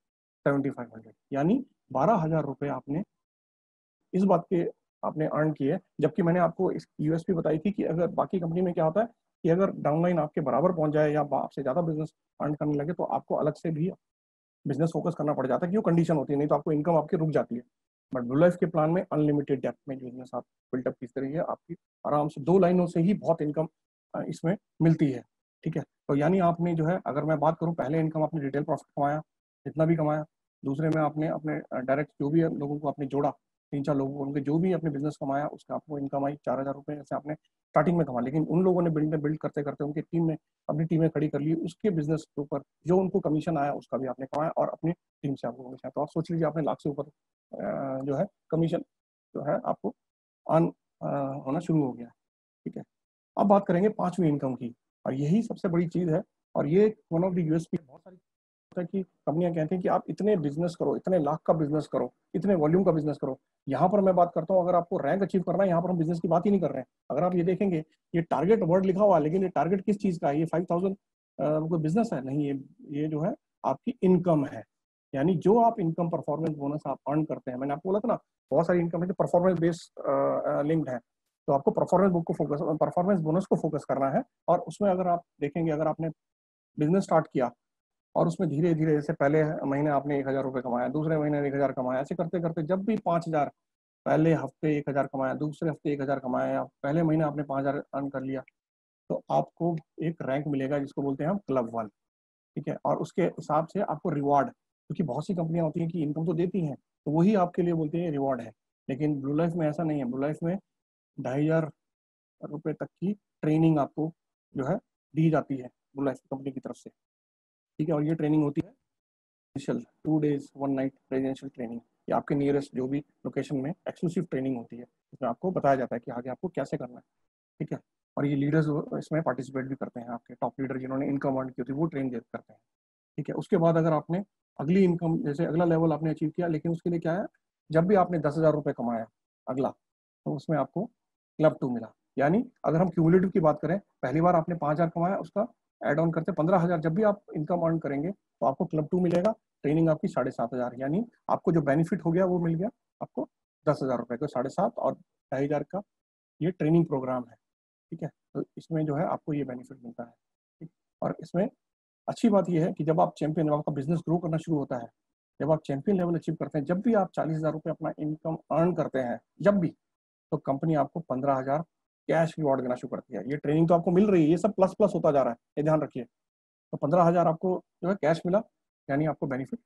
7,500, यानी 12,000 रुपये आपने इस बात के आपने अर्न किए। जबकि मैंने आपको इस यूएसपी बताई थी कि अगर बाकी कंपनी में क्या होता है कि अगर डाउनलाइन आपके बराबर पहुंच जाए या आपसे ज्यादा बिजनेस अर्न करने लगे तो आपको अलग से भी बिजनेस फोकस करना पड़ जाता है, कि वो कंडीशन होती है, नहीं तो आपको इनकम आपकी रुक जाती है। बट ब्लू लाइफ के प्लान में अनलिमिटेड डेप्थ में बिजनेस आप बिल्टअप की तरह है, आपकी आराम से दो लाइनों से ही बहुत इनकम इसमें मिलती है। ठीक है, तो यानी आपने जो है, अगर मैं बात करूं, पहले इनकम आपने रिटेल प्रॉफिट कमाया, जितना भी कमाया। दूसरे में आपने अपने डायरेक्ट जो भी लोगों को आपने जोड़ा, 3-4 लोगों को, उनके जो भी अपने बिजनेस कमाया उसका आपको इनकम आई 4,000 रुपये, ऐसे आपने स्टार्टिंग में कमा। लेकिन उन लोगों ने बिल्ड करते करते उनकी टीम में अपनी टीमें खड़ी कर ली, उसके बिजनेस के ऊपर जो उनको कमीशन आया उसका भी आपने कमाया, और अपनी टीम से आपको कमीशन। तो आप सोच लीजिए आपने लाख से ऊपर जो है कमीशन जो है आपको अर्न होना शुरू हो गया। ठीक है, अब बात करेंगे पांचवी इनकम की, और यही सबसे बड़ी चीज़ है। और ये वन ऑफ द यूएसपी बहुत सारी है कि कंपनियां कहती हैं कि आप इतने बिजनेस करो, इतने लाख का बिजनेस करो, इतने वॉल्यूम का बिजनेस करो। यहाँ पर मैं बात करता हूँ, अगर आपको रैंक अचीव करना है, यहाँ पर हम बिजनेस की बात ही नहीं कर रहे हैं। अगर आप ये देखेंगे, ये टारगेट वर्ड लिखा हुआ है, लेकिन ये टारगेट किस चीज़ का है? ये 5000 कोई बिजनेस है नहीं, ये जो है आपकी इनकम है। यानी जो आप इनकम परफॉर्मेंस बोनस आप अर्न करते हैं, मैंने आपको बोला था ना, बहुत सारी इनकम है जो परफॉर्मेंस बेस्ड लिंक्ड है। तो आपको परफॉर्मेंस बोनस को फोकस करना है। और उसमें अगर आप देखेंगे, अगर आपने बिजनेस स्टार्ट किया और उसमें धीरे धीरे, जैसे पहले महीने आपने 1000 रुपये कमाया, दूसरे महीने 1000 कमाया, ऐसे करते करते जब भी 5000, पहले हफ्ते 1000 कमाया, दूसरे हफ्ते 1000 कमाया, पहले महीने आपने 5000 अर्न कर लिया, तो आपको एक रैंक मिलेगा जिसको बोलते हैं हम क्लब वन। ठीक है, और उसके हिसाब से आपको रिवॉर्ड, क्योंकि बहुत सी कंपनियां होती हैं कि इनकम तो देती हैं, तो वही आपके लिए बोलते हैं रिवॉर्ड है। लेकिन ब्लू लाइफ में ऐसा नहीं है। ब्लू लाइफ में 2500 रुपये तक की ट्रेनिंग आपको जो है दी जाती है ब्लू लाइफ कंपनी की तरफ से। ठीक है, और ये ट्रेनिंग होती है initial 2 days 1 night residential training. ये आपके नियरेस्ट जो भी लोकेशन में एक्सक्लूसिव ट्रेनिंग होती है, इसमें आपको बताया जाता है कि आगे आपको कैसे करना है। ठीक है, और ये लीडर्स इसमें पार्टिसिपेट भी करते हैं, आपके टॉप लीडर जिन्होंने इनकम अर्न की होती है वो ट्रेन करते हैं। ठीक है, उसके बाद अगर आपने अगली इनकम, जैसे अगला लेवल आपने अचीव किया, लेकिन उसके लिए क्या है, जब भी आपने 10,000 रुपये कमाया अगला, तो उसमें आपको क्लब टू मिला। यानी अगर हम क्यूमुलेटिव की बात करें, पहली बार आपने 5000 कमाया, उसका एड ऑन करते 15,000, जब भी आप इनकम अर्न करेंगे तो आपको क्लब टू मिलेगा। ट्रेनिंग आपकी 7,500, यानी आपको जो बेनिफिट हो गया वो मिल गया आपको 10,000 रुपये का, 7,500 और 2,500 का ये ट्रेनिंग प्रोग्राम है। ठीक है, तो इसमें जो है आपको ये बेनिफिट मिलता है। ठीक, और इसमें अच्छी बात यह है कि जब आप चैंपियन, जब आपका बिजनेस ग्रो करना शुरू होता है, जब आप चैंपियन लेवल अचीव करते हैं, जब भी आप 40,000 रुपये अपना इनकम अर्न करते हैं, जब भी, तो कंपनी आपको 15,000 कैश रिवॉर्ड देना शुरू करती है। ये ट्रेनिंग तो आपको मिल रही है, ये सब प्लस प्लस होता जा रहा है, ये ध्यान रखिए। तो 15,000 आपको जो है कैश मिला, यानी आपको बेनिफिट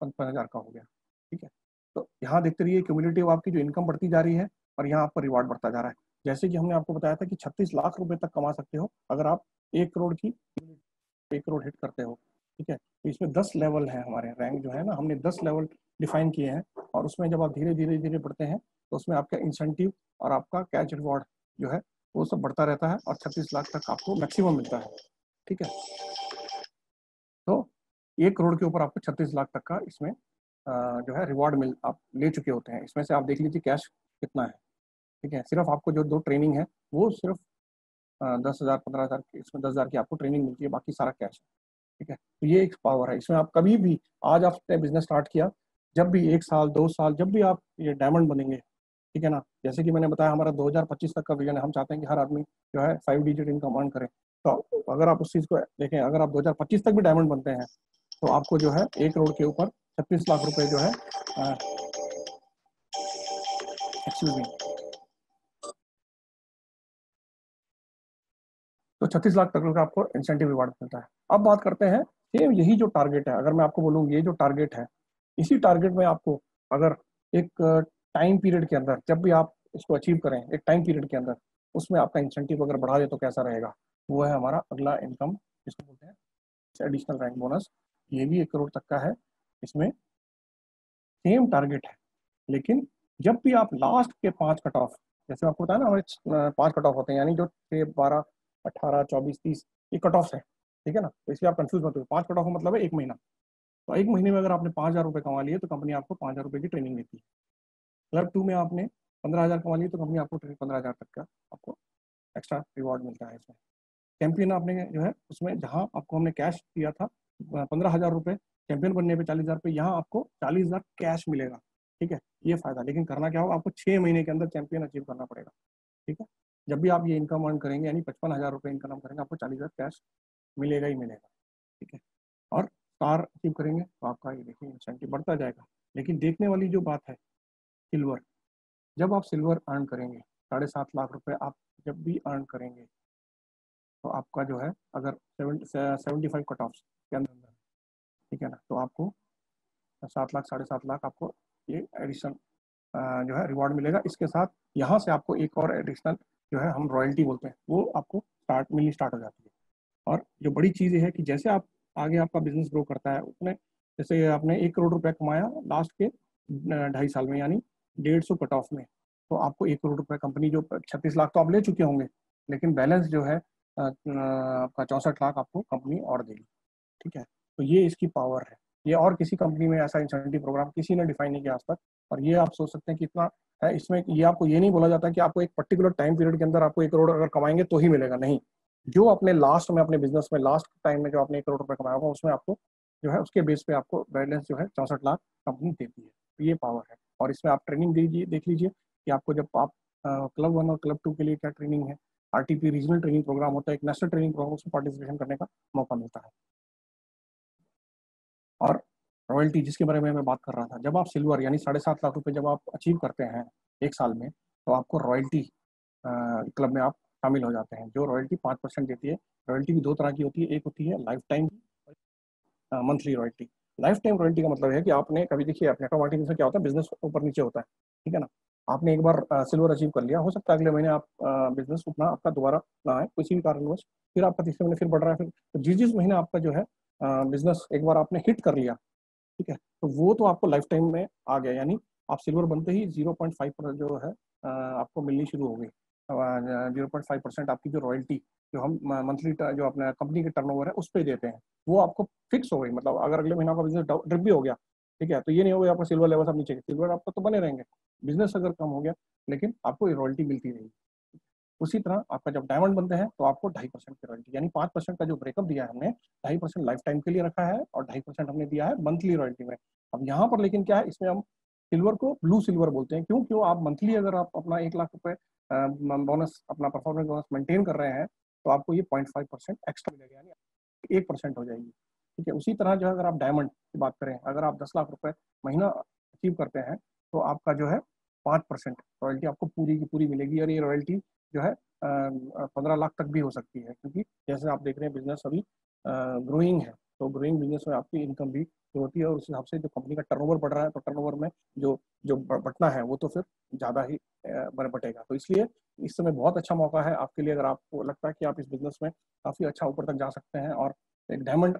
15,000 का हो गया। ठीक है, तो यहाँ देखते रहिए क्यूमुलेटिव आपकी जो इनकम बढ़ती जा रही है और यहाँ आपका रिवार्ड बढ़ता जा रहा है। जैसे कि हमने आपको बताया था कि 36 लाख रुपए तक कमा सकते हो अगर आप 1 करोड़ की 1 करोड़ हिट करते हो। ठीक है, तो इसमें 10 लेवल है हमारे रैंक जो है ना, हमने 10 लेवल डिफाइन किए हैं। और उसमें जब आप धीरे धीरे धीरे बढ़ते हैं, तो उसमें आपका इंसेंटिव और आपका कैच रिवॉर्ड जो है वो सब बढ़ता रहता है, और 36 लाख तक आपको मैक्सिमम मिलता है। ठीक है, तो 1 करोड़ के ऊपर आपको 36 लाख तक का इसमें जो है रिवॉर्ड मिल आप ले चुके होते हैं। इसमें से आप देख लीजिए कैश कितना है। ठीक है, सिर्फ आपको जो 2 ट्रेनिंग है वो सिर्फ 10,000 15,000, इसमें 10,000 की आपको ट्रेनिंग मिलती है, बाकी सारा कैश है। ठीक है, तो ये एक पावर है इसमें। आप कभी भी, आज आपने बिजनेस स्टार्ट किया, जब भी 1 साल 2 साल, जब भी आप ये डायमंड बनेंगे, ठीक है ना, जैसे कि मैंने बताया हमारा 2025 तक का विजन है, हम चाहते हैं कि हर आदमी जो है 5 डिजिट इनकम अर्न करे। तो अगर आप उस चीज़ को देखें, अगर आप 2025 तक भी डायमंड बनते हैं, तो आपको जो है 1 करोड़ के ऊपर 36 लाख रुपए जो है, एक्सक्यूज मी, तो 36 लाख तक का आपको इंसेंटिव रिवार्ड मिलता है। अब बात करते हैं सेम यही जो टारगेट है, अगर मैं आपको बोलूँ ये जो टारगेट है, इसी टारगेट में आपको अगर एक टाइम पीरियड के अंदर, जब भी आप इसको अचीव करें एक टाइम पीरियड के अंदर, उसमें आपका इंसेंटिव अगर बढ़ा दे तो कैसा रहेगा। वो है हमारा अगला इनकम, जिसको बोलते हैं एडिशनल रैंक बोनस। ये भी 1 करोड़ तक का है। इसमें सेम टारगेट है, लेकिन जब भी आप लास्ट के 5 कट ऑफ, जैसे आपको बताया ना हमारे 5 कट ऑफ होते हैं, यानी जो 6 12 18 24 30 ये कट ऑफ है। ठीक है ना, तो इसलिए आप कंफ्यूज मत हो। 5 कट ऑफ का मतलब है 1 महीना। तो 1 महीने में अगर आपने 5,000 रुपये कमा लिए तो कंपनी आपको 5,000 रुपये की ट्रेनिंग देती है। क्लब टू में आपने 15,000 कमा लिए तो कंपनी आपको 15,000 तक का आपको एक्स्ट्रा रिवॉर्ड मिलता है इसमें। चैंपियन आपने जो है उसमें, जहाँ आपको हमने कैश दिया था 15,000 रुपये, चैंपियन बनने पे 40,000 रुपये, यहाँ आपको 40,000 कैश मिलेगा। ठीक है, ये फायदा। लेकिन करना क्या होगा, आपको 6 महीने के अंदर चैंपियन अचीव करना पड़ेगा। ठीक है, जब भी आप ये इनकम अर्न करेंगे, यानी 55,000 रुपये इनकम करेंगे, आपको 40,000 कैश मिलेगा ही मिलेगा। ठीक है, और स्टार अचीव करेंगे तो आपका ये देखिए इंसेंटिव बढ़ता जाएगा। लेकिन देखने वाली जो बात है, सिल्वर, जब आप सिल्वर अर्न करेंगे, 7.5 लाख रुपए आप जब भी अर्न करेंगे, तो आपका जो है अगर 75 कट ऑफ के अंदर, ठीक है ना, तो आपको 7 लाख 7.5 लाख आपको ये एडिशनल जो है रिवॉर्ड मिलेगा। इसके साथ यहाँ से आपको एक और एडिशनल जो है हम रॉयल्टी बोलते हैं, वो आपको मिलनी स्टार्ट हो जाती है। और जो बड़ी चीज़ ये है कि जैसे आप आगे आपका बिजनेस ग्रो करता है, उसमें जैसे आपने 1 करोड़ रुपया कमाया लास्ट के 2.5 साल में, यानी 150 कट ऑफ में, तो आपको 1 करोड़ रुपए कंपनी जो 36 लाख तो आप ले चुके होंगे, लेकिन बैलेंस जो है आपका 64 लाख आपको कंपनी और देगी। ठीक है, तो ये इसकी पावर है। ये और किसी कंपनी में ऐसा इंसेंटिव प्रोग्राम किसी ने डिफाइन नहीं किया आज तक। और ये आप सोच सकते हैं कि इतना है इसमें, ये आपको ये नहीं बोला जाता कि आपको एक पर्टिकुलर टाइम पीरियड के अंदर आपको 1 करोड़ अगर कमाएंगे तो ही मिलेगा, नहीं। जो अपने लास्ट में अपने बिजनेस में लास्ट टाइम में जो आपने 1 करोड़ रुपए कमाया होगा उसमें आपको जो है उसके बेस पे आपको बैलेंस जो है 64 लाख कंपनी देती है। तो ये पावर है। और इसमें आप ट्रेनिंग दीजिए, देख लीजिए कि आपको जब आप क्लब 1 और क्लब 2 के लिए क्या ट्रेनिंग है, आरटीपी रीजनल ट्रेनिंग प्रोग्राम होता है, एक नेशनल ट्रेनिंग प्रोग्राम, उसमें पार्टिसिपेशन करने का मौका मिलता है। और रॉयल्टी जिसके बारे में मैं बात कर रहा था, जब आप सिल्वर यानी 7.5 लाख रुपए जब आप अचीव करते हैं 1 साल में, तो आपको रॉयल्टी क्लब में आप शामिल हो जाते हैं, जो रॉयल्टी 5% देती है। रॉयल्टी भी दो तरह की होती है, एक होती है life time monthly royalty. Life time royalty का मतलब है कि आपने कभी, देखिए नेटवर्क मार्केटिंग से क्या होता है, बिजनेस ऊपर नीचे होता है, ठीक है ना। आपने एक बार सिल्वर अचीव कर लिया, हो सकता है अगले महीने आप बिजनेस उतना आपका दोबारा ना आए किसी भी कारणवश, फिर आपका तीसरे महीने फिर बढ़ रहा है, फिर तो जिस महीने आपका जो है बिजनेस एक बार आपने हिट कर लिया, ठीक है, तो वो तो आपको लाइफ टाइम में आ गया, यानी आप सिल्वर बनते ही 0.5 जो है आपको मिलनी शुरू हो गई। 0.5% आपकी जो रॉयल्टी जो हम मंथली जो अपने कंपनी के टर्नओवर है उस पर देते हैं, वो आपको फिक्स हो गई। मतलब अगर अगले महीना का बिजनेस ड्रिप भी हो गया, ठीक है, तो ये नहीं हो गया आपका सिल्वर लेवल सब नीचे, सिल्वर आपको तो बने रहेंगे, बिजनेस अगर कम हो गया लेकिन आपको ये रॉयल्टी मिलती रहेगी। उसी तरह आपका जब डायमंड बनते हैं तो आपको 2.5% की रॉयल्टी, यानी 5% का जो ब्रेकअप दिया है हमने, 2.5% लाइफ टाइम के लिए रखा है और 2.5% हमने दिया है मंथली रॉयल्टी में। अब यहाँ पर लेकिन क्या है, इसमें हम सिल्वर को ब्लू सिल्वर बोलते हैं, क्यों क्यों आप मंथली अगर आप अपना 1 लाख रुपए बोनस अपना परफॉर्मेंस बोनस मेंटेन कर रहे हैं तो आपको ये 0.5% एक्स्ट्रा मिलेगा, यानी 1% हो जाएगी। ठीक है, उसी तरह जो है अगर आप डायमंड की बात करें, अगर आप 10 लाख रुपए महीना अचीव करते हैं तो आपका जो है 5% रॉयल्टी आपको पूरी की पूरी मिलेगी। और ये रॉयल्टी जो है 15 लाख तक भी हो सकती है, क्योंकि जैसे आप देख रहे हैं बिजनेस अभी ग्रोइंग है, तो ग्रोइंग बिजनेस में आपकी इनकम भी जो होती है और उस हिसाब से जो कंपनी का टर्नओवर बढ़ रहा है, तो टर्नओवर में जो जो बटना है वो तो फिर ज़्यादा ही बटेगा। तो इसलिए इस समय बहुत अच्छा मौका है आपके लिए, अगर आपको लगता है कि आप इस बिजनेस में काफ़ी अच्छा ऊपर तक जा सकते हैं और एक डायमंड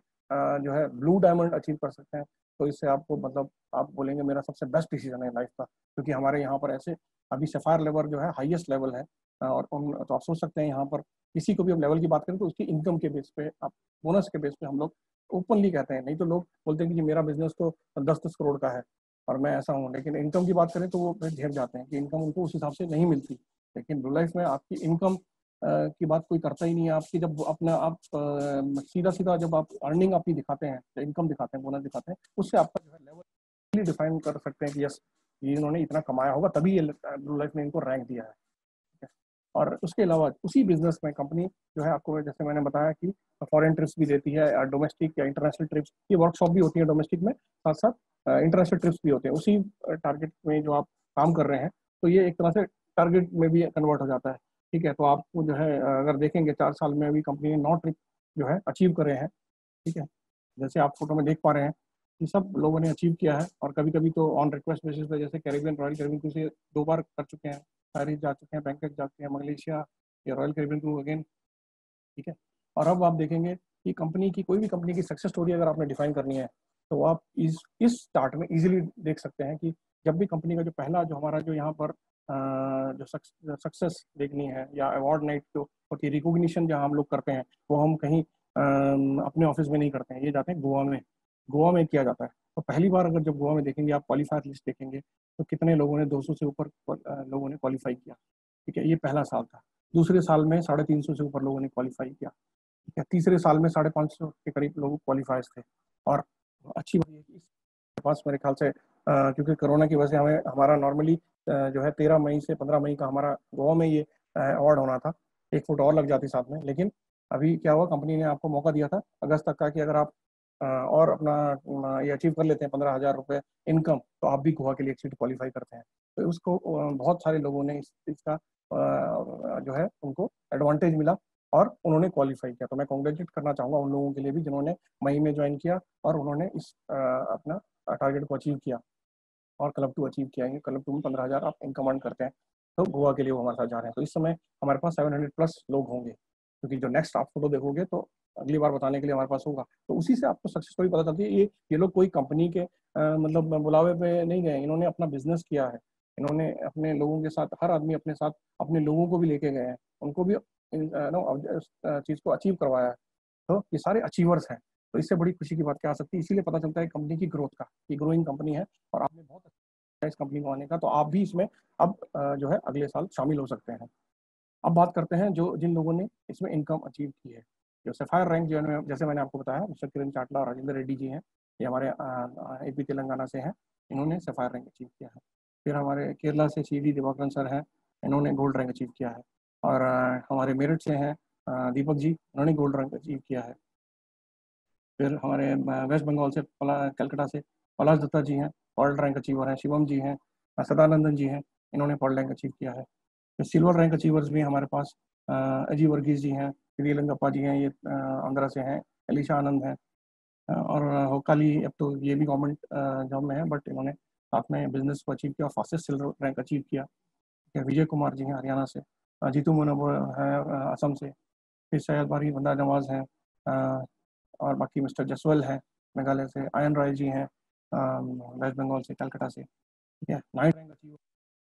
जो है ब्लू डायमंड अचीव कर सकते हैं, तो इससे आपको मतलब आप बोलेंगे मेरा सबसे बेस्ट डिसीजन है लाइफ का, क्योंकि हमारे यहाँ पर ऐसे अभी सफायर लेवल जो है हाईएस्ट लेवल है। और उन तो आप सोच सकते हैं यहाँ पर किसी को भी हम लेवल की बात करें तो उसकी इनकम के बेस पे, आप बोनस के बेस पे हम लोग ओपनली कहते हैं, नहीं तो लोग बोलते हैं कि मेरा बिजनेस तो 10-10 करोड़ का है और मैं ऐसा हूँ, लेकिन इनकम की बात करें तो वो घेर जाते हैं कि इनकम उनको उस हिसाब से नहीं मिलती। लेकिन ब्लू लाइफ में आपकी इनकम की बात कोई करता ही नहीं है। आपकी जब अपना आप सीधा सीधा जब आप अर्निंग अपनी दिखाते हैं, इनकम दिखाते हैं, बोनस दिखाते हैं, उससे आपका जो है लेवल डिफाइन कर सकते हैं कि यस ये इन्होंने इतना कमाया होगा तभी ये ब्लू लाइफ ने इनको रैंक दिया है। और उसके अलावा उसी बिजनेस में कंपनी जो है आपको जैसे मैंने बताया कि फॉरेन ट्रिप्स भी देती है, डोमेस्टिक या इंटरनेशनल ट्रिप्स की वर्कशॉप भी होती है डोमेस्टिक में, साथ साथ इंटरनेशनल ट्रिप्स भी होते हैं उसी टारगेट में जो आप काम कर रहे हैं। तो ये एक तरह से टारगेट में भी कन्वर्ट हो जाता है। ठीक है, तो आपको जो है अगर देखेंगे 4 साल में अभी कंपनी ने 9 ट्रिप जो है अचीव करे हैं। ठीक है, जैसे आप फोटो में देख पा रहे हैं कि सब लोगों ने अचीव किया है, और कभी कभी तो ऑन रिक्वेस्ट बेसिस पे, जैसे कैरिबियन रॉयल कैरिबियन से 2 बार कर चुके हैं, पेरिस जा चुके हैं, बैंकॉक जा चुके हैं, मलेशिया या रॉयल कैरिबियन क्रू अगेन। ठीक है, और अब आप देखेंगे कि कंपनी की कोई भी कंपनी की सक्सेस स्टोरी अगर आपने डिफाइन करनी है तो आप इस चार्ट में इजीली देख सकते हैं कि जब भी कंपनी का जो पहला जो हमारा जो यहाँ पर जो सक्सेस देखनी है या अवार्ड नाइट जो होती है, रिकॉग्निशन जहाँ हम लोग करते हैं, वो हम कहीं अपने ऑफिस में नहीं करते हैं, ये जाते हैं गोवा में। गोवा में किया जाता है। तो पहली बार अगर जब गोवा में देखेंगे आप क्वालिफायर लिस्ट देखेंगे तो कितने लोगों ने 200 से ऊपर लोगों ने क्वालिफाई किया। ठीक है, ये पहला साल था। दूसरे साल में 350 से ऊपर लोगों ने क्वालिफाई किया। ठीक है, तीसरे साल में 550 के करीब लोग क्वालिफायर्स थे। और अच्छी बात है कि इसके पास मेरे ख्याल से क्योंकि कोरोना की वजह से हमें हमारा नॉर्मली जो है 13 मई से 15 मई का हमारा गोवा में ये अवार्ड होना था, 1 फुट और लग जाती साथ में। लेकिन अभी क्या हुआ, कंपनी ने आपको मौका दिया था अगस्त तक का कि अगर आप और अपना ये अचीव कर लेते हैं 15,000 रुपये इनकम, तो आप भी गोवा के लिए एक सीट क्वालिफाई करते हैं। तो उसको बहुत सारे लोगों ने इसका जो है उनको एडवांटेज मिला और उन्होंने क्वालिफाई किया। तो मैं कॉन्ग्रेचुलेट करना चाहूँगा उन लोगों के लिए भी जिन्होंने मई में ज्वाइन किया और उन्होंने इस अपना टारगेट को अचीव किया और क्लब 2 अचीव किया है। क्लब 2 में 15,000 आप इनकम अर्न करते हैं, तो गोवा के लिए वो हमारे साथ जा रहे हैं। तो इस समय हमारे पास 700+ लोग होंगे, क्योंकि जो नेक्स्ट आप फोटो देखोगे तो अगली बार बताने के लिए हमारे पास होगा। तो उसी से आपको सक्सेस स्टोरी पता चलती है। ये लोग कोई कंपनी के मतलब बुलावे पे नहीं गए, इन्होंने अपना बिजनेस किया है, इन्होंने अपने लोगों के साथ, हर आदमी अपने साथ अपने लोगों को भी लेके गए हैं, उनको भी इस चीज़ को अचीव करवाया है। तो ये सारे अचीवर्स हैं। तो इससे बड़ी खुशी की बात क्या आ सकती है। इसीलिए पता चलता है कंपनी की ग्रोथ का, ये ग्रोइंग कंपनी है और आपने बहुत अच्छा इस कंपनी को आने का, तो आप भी इसमें अब जो है अगले साल शामिल हो सकते हैं। अब बात करते हैं जो जिन लोगों ने इसमें इनकम अचीव की है। जो सफायर रैंक जो है, जैसे मैंने आपको बताया, मिस्टर किरण चाटला और राजेंद्र रेड्डी जी हैं, ये हमारे AP तेलंगाना से हैं, इन्होंने सफायर रैंक अचीव किया है। फिर हमारे केरला से CD दिवाकरन सर हैं, इन्होंने गोल्ड रैंक अचीव किया है। और हमारे मेरठ से हैं दीपक जी, इन्होंने गोल्ड रैंक अचीव किया है। फिर हमारे वेस्ट बंगाल से कलकत्ता से पलाश दत्ता जी हैं, वर्ल्ड रैंक अचीवर हैं। शिवम जी हैं, सदानंदन जी हैं, इन्होंने वर्ल्ड रैंक अचीव किया है। फिर सिल्वर रैंक अचीवर्स भी हमारे पास अजय वर्गीस जी हैं, श्री लंगप्पा जी हैं, ये आंध्रा से हैं, एलिशा आनंद हैं। और होकाली, अब तो ये भी गवर्नमेंट जॉब में है, बट इन्होंने साथ में बिजनेस को अचीव किया, फास्टेस्ट सिल्वर रैंक अचीव किया। विजय कुमार जी हैं हरियाणा से, जीतू मुनव्वर है असम से, फिर सैयद बारी बंदा नवाज हैं, और बाकी मिस्टर जसवल हैं मेघालय से, आयन राय जी हैं वेस्ट बंगाल से, कलकत्ता से। ठीक है, 9 रैंक अचीव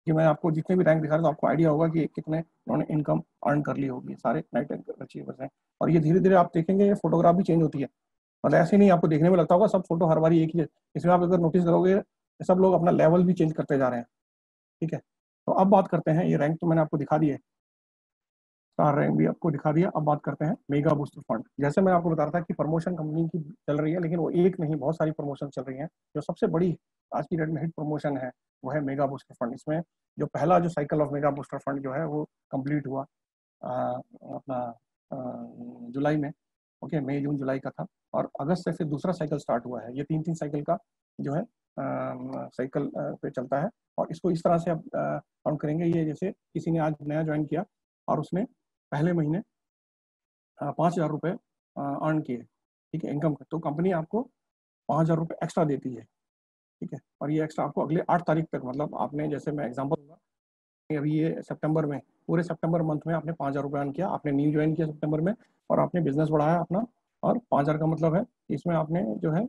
कि मैं आपको जितने भी रैंक दिखा रहा हूँ तो आपको आइडिया होगा कि कितने उन्होंने इनकम अर्न कर ली होगी। सारे 9 रैंक अचीवर्स हैं। और ये धीरे धीरे आप देखेंगे ये फोटोग्राफ भी चेंज होती है, मतलब ऐसे नहीं आपको देखने में लगता होगा सब फोटो हर बार एक ही है। इसमें आप अगर नोटिस करोगे सब लोग अपना लेवल भी चेंज करते जा रहे हैं। ठीक है, तो अब बात करते हैं, ये रैंक तो मैंने आपको दिखा दी है, स्टार रैंक भी आपको दिखा दिया। अब बात करते हैं मेगा बूस्टर फंड। जैसे मैं आपको बता रहा था कि प्रमोशन कंपनी की चल रही है, लेकिन वो एक नहीं, बहुत सारी प्रमोशन चल रही हैं। जो सबसे बड़ी आज की डेट में हिट प्रमोशन है वो है मेगा बूस्टर फंड। इसमें जो पहला जो cycle of mega booster fund जो है वो कंप्लीट हुआ अपना जुलाई में। ओके, मई जून जुलाई का था, और अगस्त से फिर दूसरा साइकिल स्टार्ट हुआ है। ये 3-3 साइकिल का जो है साइकिल पे चलता है। और इसको इस तरह से आप काउंट करेंगे, ये जैसे किसी ने आज नया ज्वाइन किया और उसने पहले महीने 5,000 रुपये अर्न किए, ठीक है, इनकम, तो कंपनी आपको 5,000 रुपये एक्स्ट्रा देती है। ठीक है, और ये एक्स्ट्रा आपको अगले 8 तारीख तक, मतलब आपने, जैसे मैं एग्जांपल दूंगा, अभी ये सितंबर में, पूरे सितंबर मंथ में आपने 5,000 रुपये अर्न किया, आपने न्यू ज्वाइन किया सितंबर में, और आपने बिजनेस बढ़ाया अपना, और 5,000 का मतलब है इसमें आपने जो है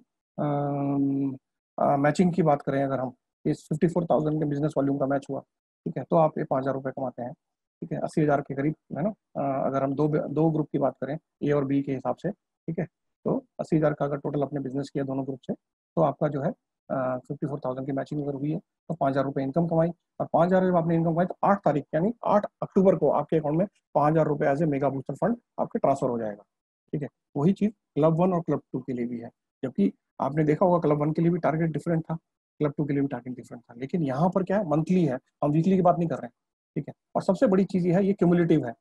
मैचिंग की बात करें अगर हम, इस 54,000 के बिजनेस वॉल्यूम का मैच हुआ, ठीक है, तो आप ये 5,000 रुपये कमाते हैं। ठीक है, 80,000 के करीब है ना। अगर हम दो दो ग्रुप की बात करें, A और B के हिसाब से, ठीक है, तो 80,000 का अगर टोटल आपने बिजनेस किया दोनों ग्रुप से, तो आपका जो है 54,000 की मैचिंग अगर हुई है तो 5,000 रुपये इनकम कमाई। और 5,000 जब आपने इनकम कमाई तो 8 तारीख यानी 8 अक्टूबर को आपके अकाउंट में 5,000 रुपये as a mega booster fund आपके ट्रांसफर हो जाएगा। ठीक है, वही चीज़ क्लब 1 और क्लब 2 के लिए भी है। जबकि आपने देखा होगा क्लब 1 के लिए भी टारगेट डिफरेंट था, क्लब 2 के लिए भी टारगेट डिफरेंट था, लेकिन यहाँ पर क्या है, मंथली है, हम वीकली की बात नहीं कर रहे हैं। ठीक है, और सबसे बड़ी चीज़ ये है, ये क्यूमुलेटिव है।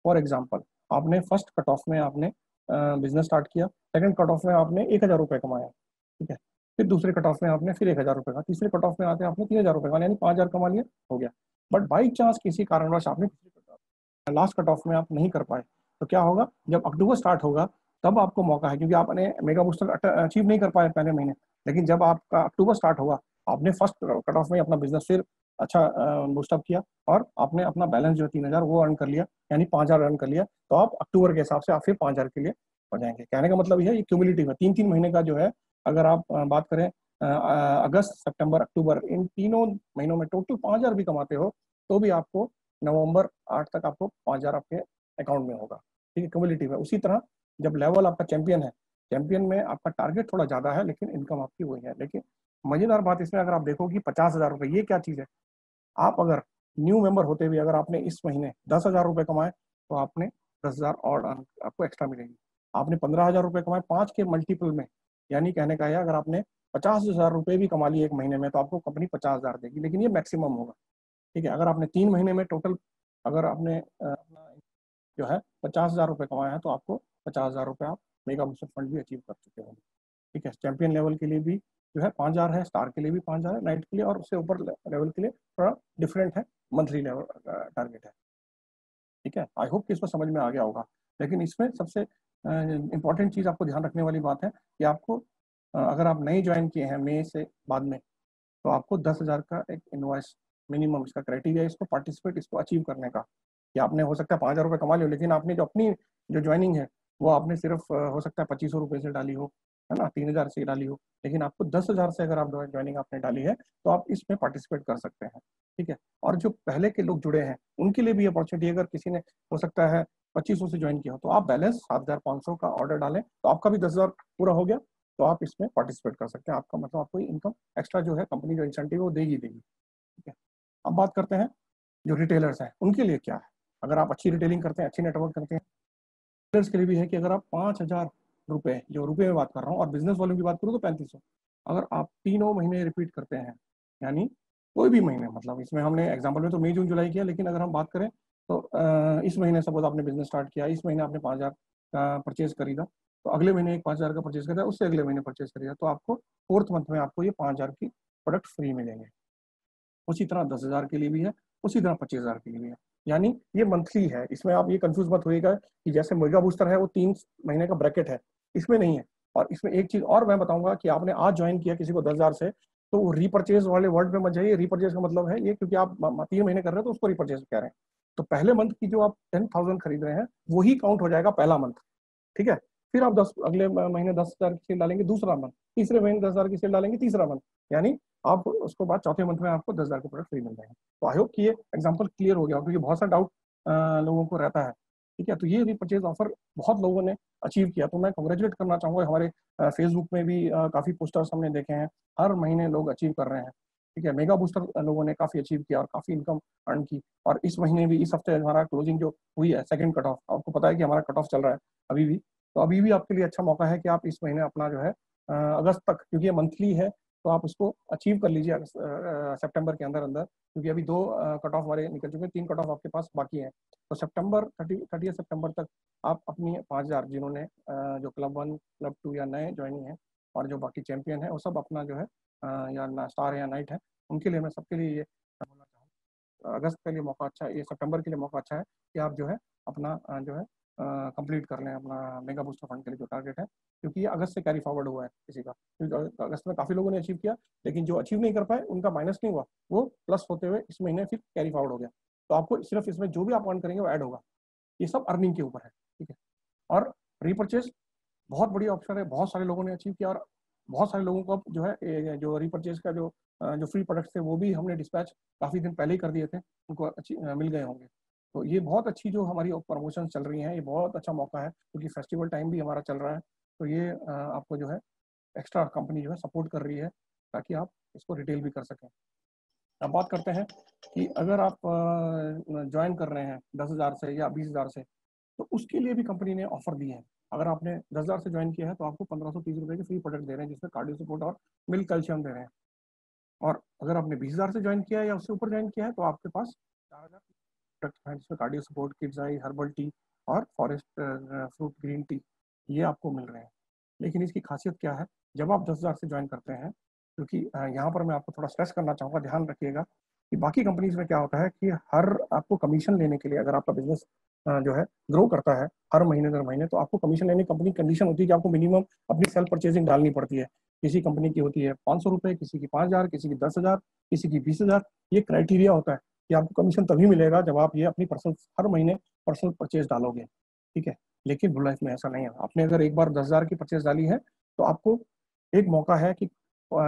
फॉर एग्जाम्पल, आपने फर्स्ट कट ऑफ में आपने बिजनेस स्टार्ट किया, सेकंड कट ऑफ में आपने 1,000 रुपये कमाया। ठीक है, फिर दूसरे कट ऑफ में आपने फिर 1,000 रुपये का, तीसरे कट ऑफ में आते आपने 3,000 रुपये का, यानी 5,000 कमा लिया, हो गया। बट बाई चांस किसी कारणवश आपने लास्ट कट ऑफ में आप नहीं कर पाए, तो क्या होगा, जब अक्टूबर स्टार्ट होगा तब आपको मौका है, क्योंकि आपने मेगा बूस्टर अचीव नहीं कर पाए पहले महीने। लेकिन जब आपका अक्टूबर स्टार्ट होगा, आपने फर्स्ट कट ऑफ में अपना बिजनेस फिर अच्छा बूस्टअप किया, और आपने अपना बैलेंस जो है 3,000 वो अर्न कर लिया, यानी 5,000 अर्न कर लिया, तो आप अक्टूबर के हिसाब से आप फिर 5,000 के लिए हो जाएंगे। कहने का मतलब यह है, ये क्यूमुलेटिव है, 3-3 महीने का जो है। अगर आप बात करें अगस्त, सितंबर, अक्टूबर, इन तीनों महीनों में टोटल 5,000 भी कमाते हो, तो भी आपको नवंबर 8 तक आपको 5,000 आपके अकाउंट में होगा। ठीक है, क्यूमुलेटिव है। उसी तरह जब लेवल आपका चैंपियन है, चैंपियन में आपका टारगेट थोड़ा ज़्यादा है, लेकिन इनकम आपकी वही है। लेकिन मज़ेदार बात इसमें अगर आप देखो कि 50,000 रुपये, ये क्या चीज़ है। आप अगर न्यू मेंबर होते हुए अगर आपने इस महीने 10,000 रुपये कमाए, तो आपने 10,000 और आपको एक्स्ट्रा मिलेगी। आपने 15,000 रुपये कमाए 5 के मल्टीपल में, यानी कहने का है अगर आपने 50,000 रुपये भी कमा लिए एक महीने में, तो आपको कंपनी 50,000 देगी, लेकिन ये मैक्सिमम होगा। ठीक है, अगर आपने 3 महीने में टोटल, अगर आपने अपना जो है 50,000 रुपये कमाया है, तो आपको 50,000 रुपये आप मेगा बूस्टर फंड भी अचीव कर चुके होंगे। ठीक है, चैंपियन लेवल के लिए भी जो है 5,000 है, स्टार के लिए भी 5,000 है, नाइट के लिए, और उससे ऊपर लेवल के लिए थोड़ा डिफरेंट है, मंथली लेवल टारगेट है। ठीक है, आई होप कि इसको समझ में आ गया होगा। लेकिन इसमें सबसे इंपॉर्टेंट चीज़ आपको ध्यान रखने वाली बात है कि आपको अगर आप नए ज्वाइन किए हैं मई से बाद में, तो आपको 10,000 का एक इनवॉइस मिनिमम, इसका क्राइटेरिया, इसको पार्टिसिपेट, इसको अचीव करने का, कि आपने हो सकता है 5,000 रुपये कमा लियो, लेकिन आपने जो अपनी जो ज्वाइनिंग है वो आपने सिर्फ हो सकता है 2,500 रुपये से डाली हो, है ना, 3000 से डाली हो, लेकिन आपको 10,000 से अगर आप ज्वाइनिंग आपने डाली है तो आप इसमें पार्टिसिपेट कर सकते हैं। ठीक है, और जो पहले के लोग जुड़े हैं उनके लिए भी अपॉर्चुनिटी, अगर किसी ने हो सकता है 2500 से ज्वाइन किया हो, तो आप बैलेंस 7500 का ऑर्डर डालें तो आपका भी 10,000 पूरा हो गया, तो आप इसमें पार्टिसिपेट कर सकते हैं। आपका मतलब आपको इनकम एक्स्ट्रा जो है कंपनी जो इंसेंटिव है वो देगी। ठीक है, अब बात करते हैं जो रिटेलर्स हैं उनके लिए क्या है। अगर आप अच्छी रिटेलिंग करते हैं, अच्छी नेटवर्क करते हैं, रिटेलर्स के लिए भी है कि अगर आप 5,000 रुपये, जो रुपये में बात कर रहा हूँ, और बिजनेस वॉल्यूम की बात करूँ तो 3500, अगर आप तीनों महीने रिपीट करते हैं, यानी कोई भी महीने, मतलब इसमें हमने एग्जाम्पल में तो मई जून जुलाई किया, लेकिन अगर हम बात करें तो इस महीने सपोज आपने बिजनेस स्टार्ट किया, इस महीने आपने 5,000 का परचेज खरीदा, तो अगले महीने एक 5,000 का परचेज खरीदा, उससे अगले महीने परचेज खरीदा, तो आपको फोर्थ मंथ में आपको ये 5,000 की प्रोडक्ट फ्री मिलेंगे। उसी तरह 10,000 के लिए भी है, उसी तरह 25,000 के लिए भी है, यानी ये मंथली है। इसमें आप ये कंफ्यूज मत होइएगा कि जैसे मेगा बूस्टर है वो 3 महीने का ब्रैकेट है, इसमें नहीं है। और इसमें एक चीज और मैं बताऊंगा कि आपने आज ज्वाइन किया किसी को 10,000 से, तो वो रीपर्चेज वाले वर्ड पे मत जाइए। रीपर्चेज का मतलब है ये, क्योंकि आप 3 महीने कर रहे हैं तो उसको रीपर्चेज कह रहे हैं। तो पहले मंथ की जो आप 10,000 खरीद रहे हैं वही काउंट हो जाएगा पहला मंथ। ठीक है, फिर आप 10 अगले महीने 10,000 की सेल डालेंगे दूसरा मंथ, तीसरे महीने 10,000 की सेल डालेंगे तीसरा मंथ, यानी आप उसको बाद चौथे मंथ में आपको 10,000 के प्रोडक्ट फ्री मिल जाएंगे। तो आई होप कि ये एग्जांपल क्लियर हो गया, क्योंकि बहुत सा डाउट लोगों को रहता है। ठीक है, तो ये रीपर्चेज ऑफर बहुत लोगों ने अचीव किया, तो मैं कॉन्ग्रेचुलेट करना चाहूँगा। हमारे फेसबुक में भी काफ़ी पोस्टर्स हमने देखे हैं, हर महीने लोग अचीव कर रहे हैं। ठीक है, मेगा बूस्टर लोगों ने काफ़ी अचीव किया और काफ़ी इनकम अर्न की। और इस महीने भी, इस हफ्ते हमारा क्लोजिंग जो हुई है, सेकंड कट ऑफ, आपको पता है कि हमारा कट ऑफ चल रहा है अभी भी, तो अभी भी आपके लिए अच्छा मौका है कि आप इस महीने अपना जो है अगस्त तक, क्योंकि ये मंथली है, तो आप उसको अचीव कर लीजिए सितंबर के अंदर अंदर, क्योंकि अभी 2 कट ऑफ हमारे निकल चुके हैं, 3 कट ऑफ आपके पास बाकी हैं। तो सितंबर 30 सितंबर तक आप अपनी 5,000 जिन्होंने जो क्लब 1 क्लब 2 या नए ज्वाइनिंग है, और जो बाकी चैंपियन है वो सब अपना जो है या स्टार या नाइट है, उनके लिए मैं सबके लिए ये बोलना चाहूँ, अगस्त के लिए मौका अच्छा है, ये सितंबर के लिए मौका अच्छा है कि आप जो है अपना जो है कंप्लीट कर लें अपना मेगा बूस्टर फंड के लिए जो टारगेट है, क्योंकि ये अगस्त से कैरी फॉरवर्ड हुआ है किसी का, क्योंकि अगस्त में काफ़ी लोगों ने अचीव किया, लेकिन जो अचीव नहीं कर पाए उनका माइनस नहीं हुआ, वो प्लस होते हुए इस महीने फिर कैरी फॉरवर्ड हो गया। तो आपको सिर्फ इसमें जो भी आप अर्न करेंगे वो ऐड होगा, ये सब अर्निंग के ऊपर है। ठीक है, और रीपर्चेज बहुत बड़ी ऑप्शन है, बहुत सारे लोगों ने अचीव किया, और बहुत सारे लोगों को अब जो है जो रीपर्चेज का जो फ्री प्रोडक्ट्स थे वो भी हमने डिस्पैच काफ़ी दिन पहले ही कर दिए थे, उनको अच्छी मिल गए होंगे। तो ये बहुत अच्छी जो हमारी प्रमोशन चल रही हैं, ये बहुत अच्छा मौका है, क्योंकि फेस्टिवल टाइम भी हमारा चल रहा है, तो ये आपको जो है एक्स्ट्रा कंपनी जो है सपोर्ट कर रही है ताकि आप इसको रिटेल भी कर सकें। अब बात करते हैं कि अगर आप ज्वाइन कर रहे हैं 10,000 से या 20,000 से, तो उसके लिए भी कंपनी ने ऑफर दी है। अगर आपने 10,000 से ज्वाइन किया है तो आपको 1,530 रुपये के फ्री प्रोडक्ट दे रहे हैं, जिसमें कार्डियो सपोर्ट और मिल्क कैल्शियम दे रहे हैं। और अगर आपने 20,000 से ज्वाइन किया है या उससे ऊपर ज्वाइन किया है तो आपके पास 4,000 प्रोडक्ट हैं, जिसमें cardio support, kids I, herbal tea और फॉरेस्ट फ्रूट ग्रीन टी, ये आपको मिल रहे हैं। लेकिन इसकी खासियत क्या है, जब आप 10,000 से ज्वाइन करते हैं, क्योंकि यहाँ पर मैं आपको थोड़ा स्ट्रेस करना चाहूँगा, ध्यान रखिएगा कि बाकी कंपनीज में क्या होता है कि हर आपको कमीशन लेने के लिए, अगर आपका बिजनेस जो है ग्रो करता है हर महीने दर महीने, तो आपको कमीशन लेने की कंपनी कंडीशन होती है कि आपको मिनिमम अपनी सेल्फ परचेजिंग डालनी पड़ती है। किसी कंपनी की होती है 500 रुपये, किसी की 5,000, किसी की 10,000, किसी की 20,000। ये क्राइटेरिया होता है कि आपको कमीशन तभी मिलेगा जब आप ये अपनी पर्सनल हर महीने पर्सनल परचेज डालोगे। ठीक है, लेकिन ब्लू लाइफ में ऐसा नहीं है। आपने अगर एक बार 10,000 की परचेज डाली है तो आपको एक मौका है कि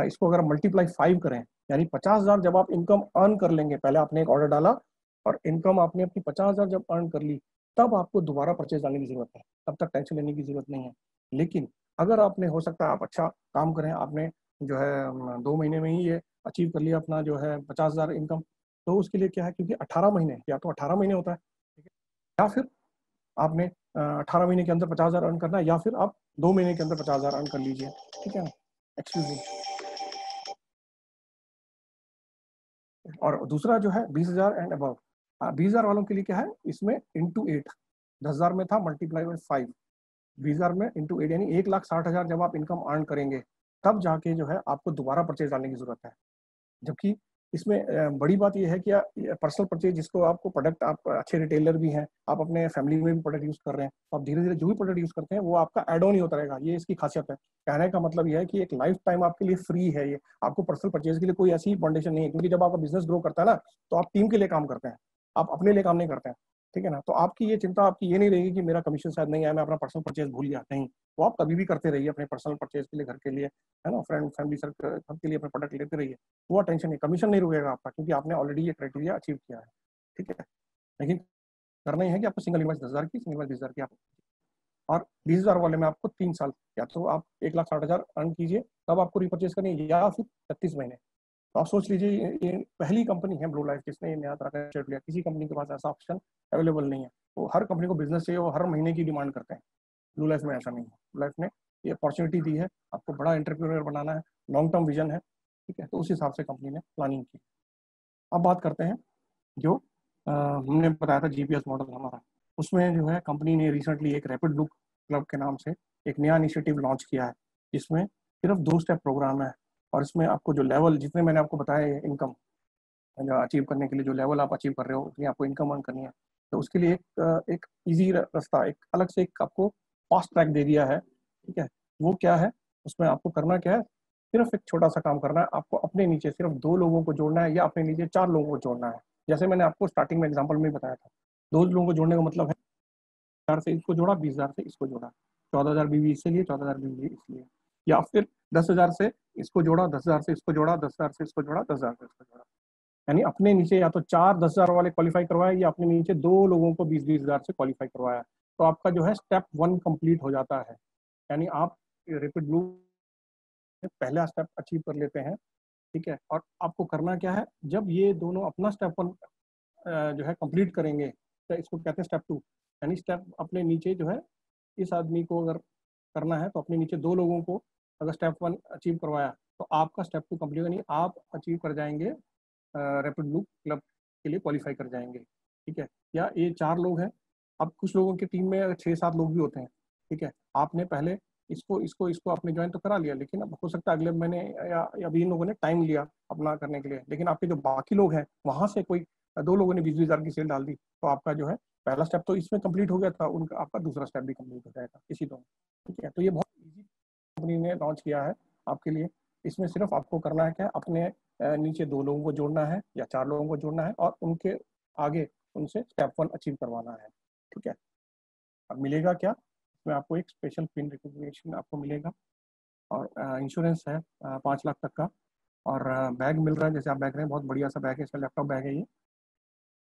इसको अगर मल्टीप्लाई 5 करें, यानी 50,000 जब आप इनकम अर्न कर लेंगे, पहले आपने एक ऑर्डर डाला और इनकम आपने अपनी 50,000 जब अर्न कर ली, तब आपको दोबारा परचेज डालने की जरूरत है, तब तक टेंशन लेने की जरूरत नहीं है। लेकिन अगर आपने, हो सकता है आप अच्छा काम करें, आपने जो है 2 महीने में ही ये अचीव कर लिया अपना जो है 50,000 इनकम, तो उसके लिए क्या है, क्योंकि 18 महीने, या तो 18 महीने होता है, ठीक है, या फिर आपने 18 महीने के अंदर 50,000 अर्न करना है, या फिर आप 2 महीने के अंदर 50,000 अर्न कर लीजिए। ठीक है ना, एक्सक्लूसिव। और दूसरा जो है 20,000 एंड अबव, 20,000 वालों के लिए क्या है, इसमें इंटू 8, 10,000 में था मल्टीप्लाई बाई 5, 20,000 में इंटू 8, यानी 1,60,000 जब आप इनकम अर्न करेंगे, तब जाके जो है आपको दोबारा परचेज डालने की जरूरत है। जबकि इसमें बड़ी बात यह है कि पर्सनल परचेज, जिसको आपको प्रोडक्ट, आप अच्छे रिटेलर भी हैं, आप अपने फैमिली में भी प्रोडक्ट यूज कर रहे हैं, तो आप धीरे धीरे जो भी प्रोडक्ट यूज करते हैं वो आपका एड ऑन ही होता रहेगा। ये इसकी खासियत है। कहने का मतलब यह है कि एक लाइफ टाइम आपके लिए फ्री है ये, आपको पर्सनल परचेज के लिए कोई ऐसी फाउंडेशन नहीं है, क्योंकि जब आपका बिजनेस ग्रो करता है ना, तो आप टीम के लिए काम करते हैं, आप अपने लिए काम नहीं करते हैं। ठीक है ना। तो आपकी ये चिंता आपकी ये नहीं रहेगी कि मेरा कमीशन शायद नहीं आया, मैं अपना पर्सनल परचेज भूल गया, नहीं। वो आप कभी भी करते रहिए अपने पर्सनल परचेज के लिए, घर के लिए, है ना, फ्रेंड फैमिली सर्कल के लिए अपने प्रोडक्ट लेते रहिए। वो टेंशन नहीं, कमीशन नहीं रुकेगा आपका, क्योंकि आपने ऑलरेडी ये क्राइटेरिया अचीव किया है। ठीक है। लेकिन करना ही है कि आपको सिंगल इन्वेस्ट 10,000 की, सिंगल इन्वेस्ट 20,000 की आप, और 20,000 वाले में आपको 3 साल, या तो आप 1,60,000 अर्न कीजिए तब आपको रिपर्चेज करनी है, या फिर 36 महीने। तो आप सोच लीजिए, ये पहली कंपनी है ब्लू लाइफ जिसने ये नया तरह का शेयर लिया। किसी कंपनी के पास ऐसा ऑप्शन अवेलेबल नहीं है। तो हर कंपनी को बिजनेस चाहिए, वो हर महीने की डिमांड करते हैं। ब्लू लाइफ में ऐसा नहीं है। ब्लू लाइफ ने ये अपॉर्चुनिटी दी है, आपको बड़ा एंटरप्रेन्योर बनाना है, लॉन्ग टर्म विजन है। ठीक है, तो उस हिसाब से कंपनी ने प्लानिंग की। अब बात करते हैं जो हमने बताया था जीपीएस मॉडल हमारा, उसमें जो है कंपनी ने रिसेंटली एक रैपिड लुक क्लब के नाम से एक नया इनिशिएटिव लॉन्च किया है, जिसमें सिर्फ 2 स्टेप प्रोग्राम है। और इसमें आपको जो लेवल, जितने मैंने आपको बताया इनकम अचीव करने के लिए, जो लेवल आप अचीव कर रहे हो उतनी आपको इनकम अर्न करनी है। तो उसके लिए एक ईजी रास्ता, एक अलग से एक आपको फास्ट ट्रैक दे दिया है। ठीक है। वो क्या है, उसमें आपको करना क्या है, सिर्फ एक छोटा सा काम करना है। आपको अपने नीचे सिर्फ 2 लोगों को जोड़ना है, या अपने नीचे 4 लोगों को जोड़ना है। जैसे मैंने आपको स्टार्टिंग में एग्जाम्पल में बताया था, 2 लोगों को जोड़ने का मतलब है 10,000 से इसको जोड़ा, 20,000 से इसको जोड़ा, 14,000 बीवी इससे लिए, 14,000 बीवी इसलिए, या फिर 10,000 से इसको जोड़ा, 10,000 से इसको जोड़ा, 10,000 से इसको जोड़ा, 10,000 से इसको जोड़ा। यानी अपने नीचे या तो 4 10,000 वाले क्वालिफाई करवाया, या अपने नीचे 2 लोगों को 20-20,000 से क्वालिफाई करवाया। तो आपका जो है स्टेप 1 कंप्लीट हो जाता है। यानी आप रैपिड ब्लू में पहला स्टेप अचीव कर लेते हैं। ठीक है। और आपको करना क्या है, जब ये दोनों अपना स्टेप 1 जो है कंप्लीट करेंगे, तो इसको कहते हैं स्टेप 2। यानी स्टेप अपने नीचे जो है, इस आदमी को अगर करना है तो अपने नीचे 2 लोगों को अगर स्टेप 1 अचीव करवाया, तो आपका स्टेप 2 कंप्लीट, यानी आप अचीव कर जाएंगे, रैपिड ब्लू क्लब के लिए क्वालिफाई कर जाएंगे। ठीक है। या ये 4 लोग हैं, अब कुछ लोगों की टीम में अगर 6-7 लोग भी होते हैं। ठीक है। आपने पहले इसको इसको इसको आपने ज्वाइन तो करा लिया, लेकिन अब हो सकता है अगले महीने या अभी इन लोगों ने टाइम लिया अपना करने के लिए, लेकिन आपके जो बाकी लोग हैं वहां से कोई 2 लोगों ने 20-20,000 की सेल डाल दी, तो आपका जो है पहला स्टेप तो इसमें कंप्लीट हो गया था, उनका आपका दूसरा स्टेप भी कंप्लीट हो जाएगा इसी दो। ठीक है। तो ये बहुत इजी कंपनी ने लॉन्च किया है आपके लिए। इसमें सिर्फ आपको करना है क्या, अपने नीचे 2 लोगों को जोड़ना है या 4 लोगों को जोड़ना है, और उनके आगे उनसे स्टेप 1 अचीव करवाना है। ठीक है। अब मिलेगा क्या, इसमें आपको एक स्पेशल पिन रिकॉग्निशन आपको मिलेगा, और इंश्योरेंस है 5 लाख तक का, और बैग मिल रहा है, जैसे आप बैग रहे हैं, बहुत बढ़िया सा बैग है, इसका लैपटॉप बैग है ये।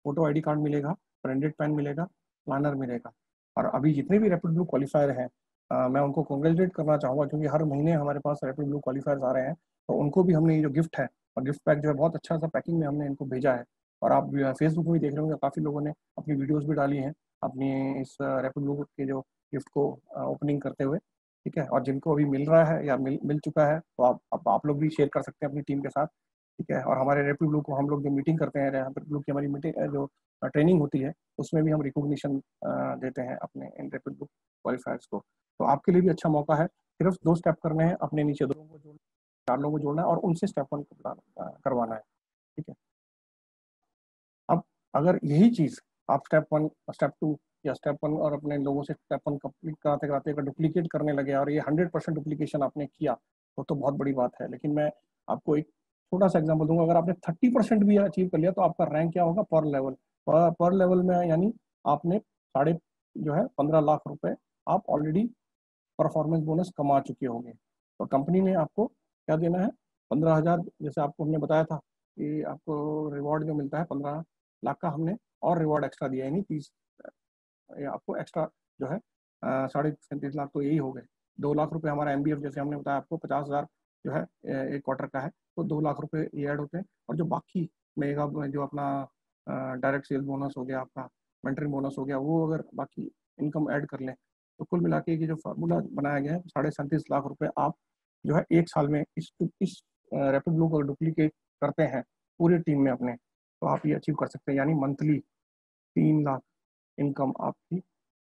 फोटो आईडी कार्ड मिलेगा, ब्रांडेड पेन मिलेगा, प्लानर मिलेगा। और अभी जितने भी रैपिड ब्लू क्वालिफायर हैं, मैं उनको कॉन्ग्रेचुलेट करना चाहूँगा, क्योंकि हर महीने हमारे पास रैपिड ब्लू क्वालिफायर्स आ रहे हैं। तो उनको भी हमने ये जो गिफ्ट है, और गिफ्ट पैक जो है बहुत अच्छा सा पैकिंग में हमने इनको भेजा है। और आप फेसबुक में भी देख रहे होंगे, काफ़ी लोगों ने अपनी वीडियोज़ भी डाली हैं अपनी इस रैपिड ब्लू के जो गिफ्ट को ओपनिंग करते हुए। ठीक है। और जिनको अभी मिल रहा है या मिल चुका है, तो आप लोग भी शेयर कर सकते हैं अपनी टीम के साथ। ठीक है। और हमारे रैपिड ब्लू को हम लोग जो मीटिंग करते हैं, रैपिड ब्लू की हमारी मीटिंग जो ट्रेनिंग होती है, उसमें भी हम रिकॉग्निशन देते हैं अपने इन रैपिड ब्लू क्वालिफायर्स को। तो आपके लिए भी अच्छा मौका है। सिर्फ 2 स्टेप करने हैं, अपने नीचे 2 लोगों को जोड़ना, 4 लोगों को जोड़ना है, और उनसे स्टेप 1 करवाना है। ठीक है। अब अगर यही चीज़ आप स्टेप 1 स्टेप 2 या स्टेप 1 और अपने लोगों से स्टेप 1 कंप्लीट कराते कराते अगर डुप्लीकेट करने लगे, और ये 100% डुप्लीकेशन आपने किया, तो बहुत बड़ी बात है। लेकिन मैं आपको एक छोटा सा एग्जांपल दूंगा, अगर आपने 30% भी अचीव कर लिया, तो आपका रैंक क्या होगा, पर लेवल। पर लेवल में यानी आपने साढ़े जो है 15 लाख रुपए आप ऑलरेडी परफॉर्मेंस बोनस कमा चुके होंगे। तो कंपनी ने आपको क्या देना है, 15,000, जैसे आपको हमने बताया था कि आपको रिवॉर्ड जो मिलता है 15 लाख का, हमने और रिवॉर्ड एक्स्ट्रा दिया, यानी 30 आपको एक्स्ट्रा जो है 37.5 लाख, तो यही हो गए। 2 लाख रुपए हमारा एमबीएफ, जैसे हमने बताया आपको 50,000 जो है एक क्वार्टर का है, तो 2 लाख रुपए ये ऐड होते हैं। और जो बाकी मेगा जो अपना डायरेक्ट सेल बोनस हो गया, आपका मेंटरिंग बोनस हो गया, वो अगर बाकी इनकम ऐड कर लें, तो कुल मिला के ये जो फार्मूला बनाया गया है, 37.5 लाख रुपए आप जो है 1 साल में इस रैपिड ब्लू को डुप्लीकेट करते हैं पूरी टीम में अपने, तो आप ये अचीव कर सकते हैं। यानी मंथली 3 लाख इनकम आपकी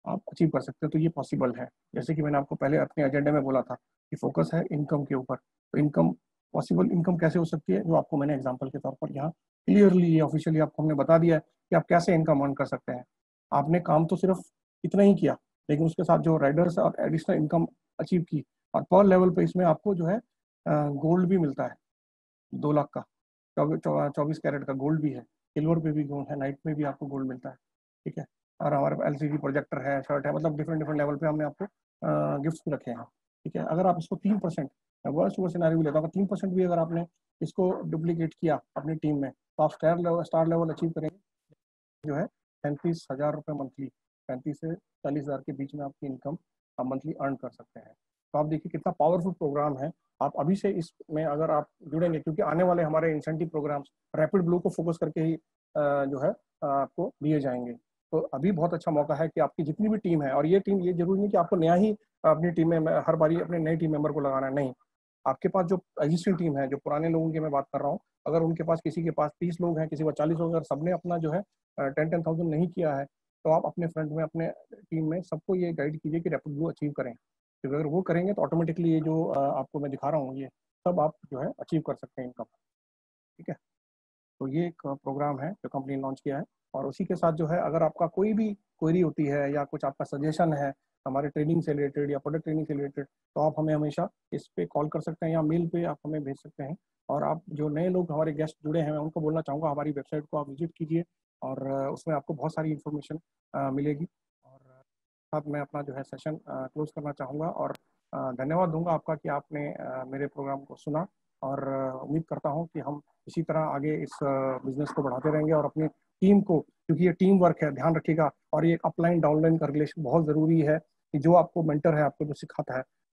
आप अचीव कर सकते हैं। तो ये पॉसिबल है। जैसे कि मैंने आपको पहले अपने एजेंडे में बोला था कि फोकस है इनकम के ऊपर, तो इनकम पॉसिबल इनकम कैसे हो सकती है, जो आपको मैंने एग्जांपल के तौर पर यहाँ क्लियरली ऑफिशियली आपको हमने बता दिया है कि आप कैसे इनकम अर्न कर सकते हैं। आपने काम तो सिर्फ इतना ही किया, लेकिन उसके साथ जो राइडर्स और एडिशनल इनकम अचीव की, और पर लेवल पे इसमें आपको जो है गोल्ड भी मिलता है 2 लाख का, 24 कैरेट का गोल्ड भी है, सिल्वर पे भी गोल्ड है, नाइट में भी आपको गोल्ड मिलता है। ठीक है। और हमारे पास LCD प्रोजेक्टर है, शर्ट है, मतलब डिफरेंट डिफरेंट लेवल पे हमने आपको गिफ्ट्स भी रखे हैं। ठीक है, अगर आप इसको 3%, वर्स्ट वो सिनारियो भी लेता हूँ, 3% भी अगर आपने इसको डुप्लीकेट किया अपनी टीम में, तो आप स्टार लेवल अचीव करेंगे, जो है 35,000 रुपये मंथली, 35 से 40 हज़ार के बीच में आपकी इनकम आप मंथली अर्न कर सकते हैं। तो आप देखिए कितना पावरफुल प्रोग्राम है। आप अभी से इसमें अगर आप जुड़ेंगे, क्योंकि आने वाले हमारे इंसेंटिव प्रोग्राम्स रैपिड ब्लू को फोकस करके ही जो है आपको दिए जाएंगे। तो अभी बहुत अच्छा मौका है कि आपकी जितनी भी टीम है, और ये टीम, ये जरूरी नहीं कि आपको नया ही अपनी टीम में हर बारी अपने नई टीम मेंबर को लगाना है, नहीं। आपके पास जो एग्जिस्टिंग टीम है, जो पुराने लोगों की मैं बात कर रहा हूँ, अगर उनके पास, किसी के पास 30 लोग हैं, किसी को 40 लोग हैं, अगर सबने अपना जो है 10,000 नहीं किया है, तो आप अपने फ्रंट में, अपने टीम में सबको ये गाइड कीजिए कि रैपिड ग्रो अचीव करें, क्योंकि अगर वो करेंगे तो ऑटोमेटिकली ये जो आपको मैं दिखा रहा हूँ, ये सब आप जो है अचीव कर सकते हैं इनकम। ठीक है, तो ये एक प्रोग्राम है जो कंपनी ने लॉन्च किया है। और उसी के साथ जो है, अगर आपका कोई भी क्वेरी होती है या कुछ आपका सजेशन है हमारे ट्रेनिंग से रिलेटेड या प्रोडक्ट ट्रेनिंग से रिलेटेड, तो आप हमें हमेशा इस पे कॉल कर सकते हैं या मेल पे आप हमें भेज सकते हैं। और आप जो नए लोग हमारे गेस्ट जुड़े हैं, मैं उनको बोलना चाहूँगा, हमारी वेबसाइट को आप विजिट कीजिए, और उसमें आपको बहुत सारी इन्फॉर्मेशन मिलेगी। और साथ मैं अपना जो है सेशन क्लोज करना चाहूँगा, और धन्यवाद दूंगा आपका कि आपने मेरे प्रोग्राम को सुना। और उम्मीद करता हूँ कि हम इसी तरह आगे इस बिजनेस को बढ़ाते रहेंगे, और अपनी टीम को, क्योंकि ये टीम वर्क है, ध्यान रखिएगा, और ये अपलाइन डाउनलाइन का रिलेशन बहुत ज़रूरी है, कि जो आपको मेंटर है, आपको जो सिखाता है,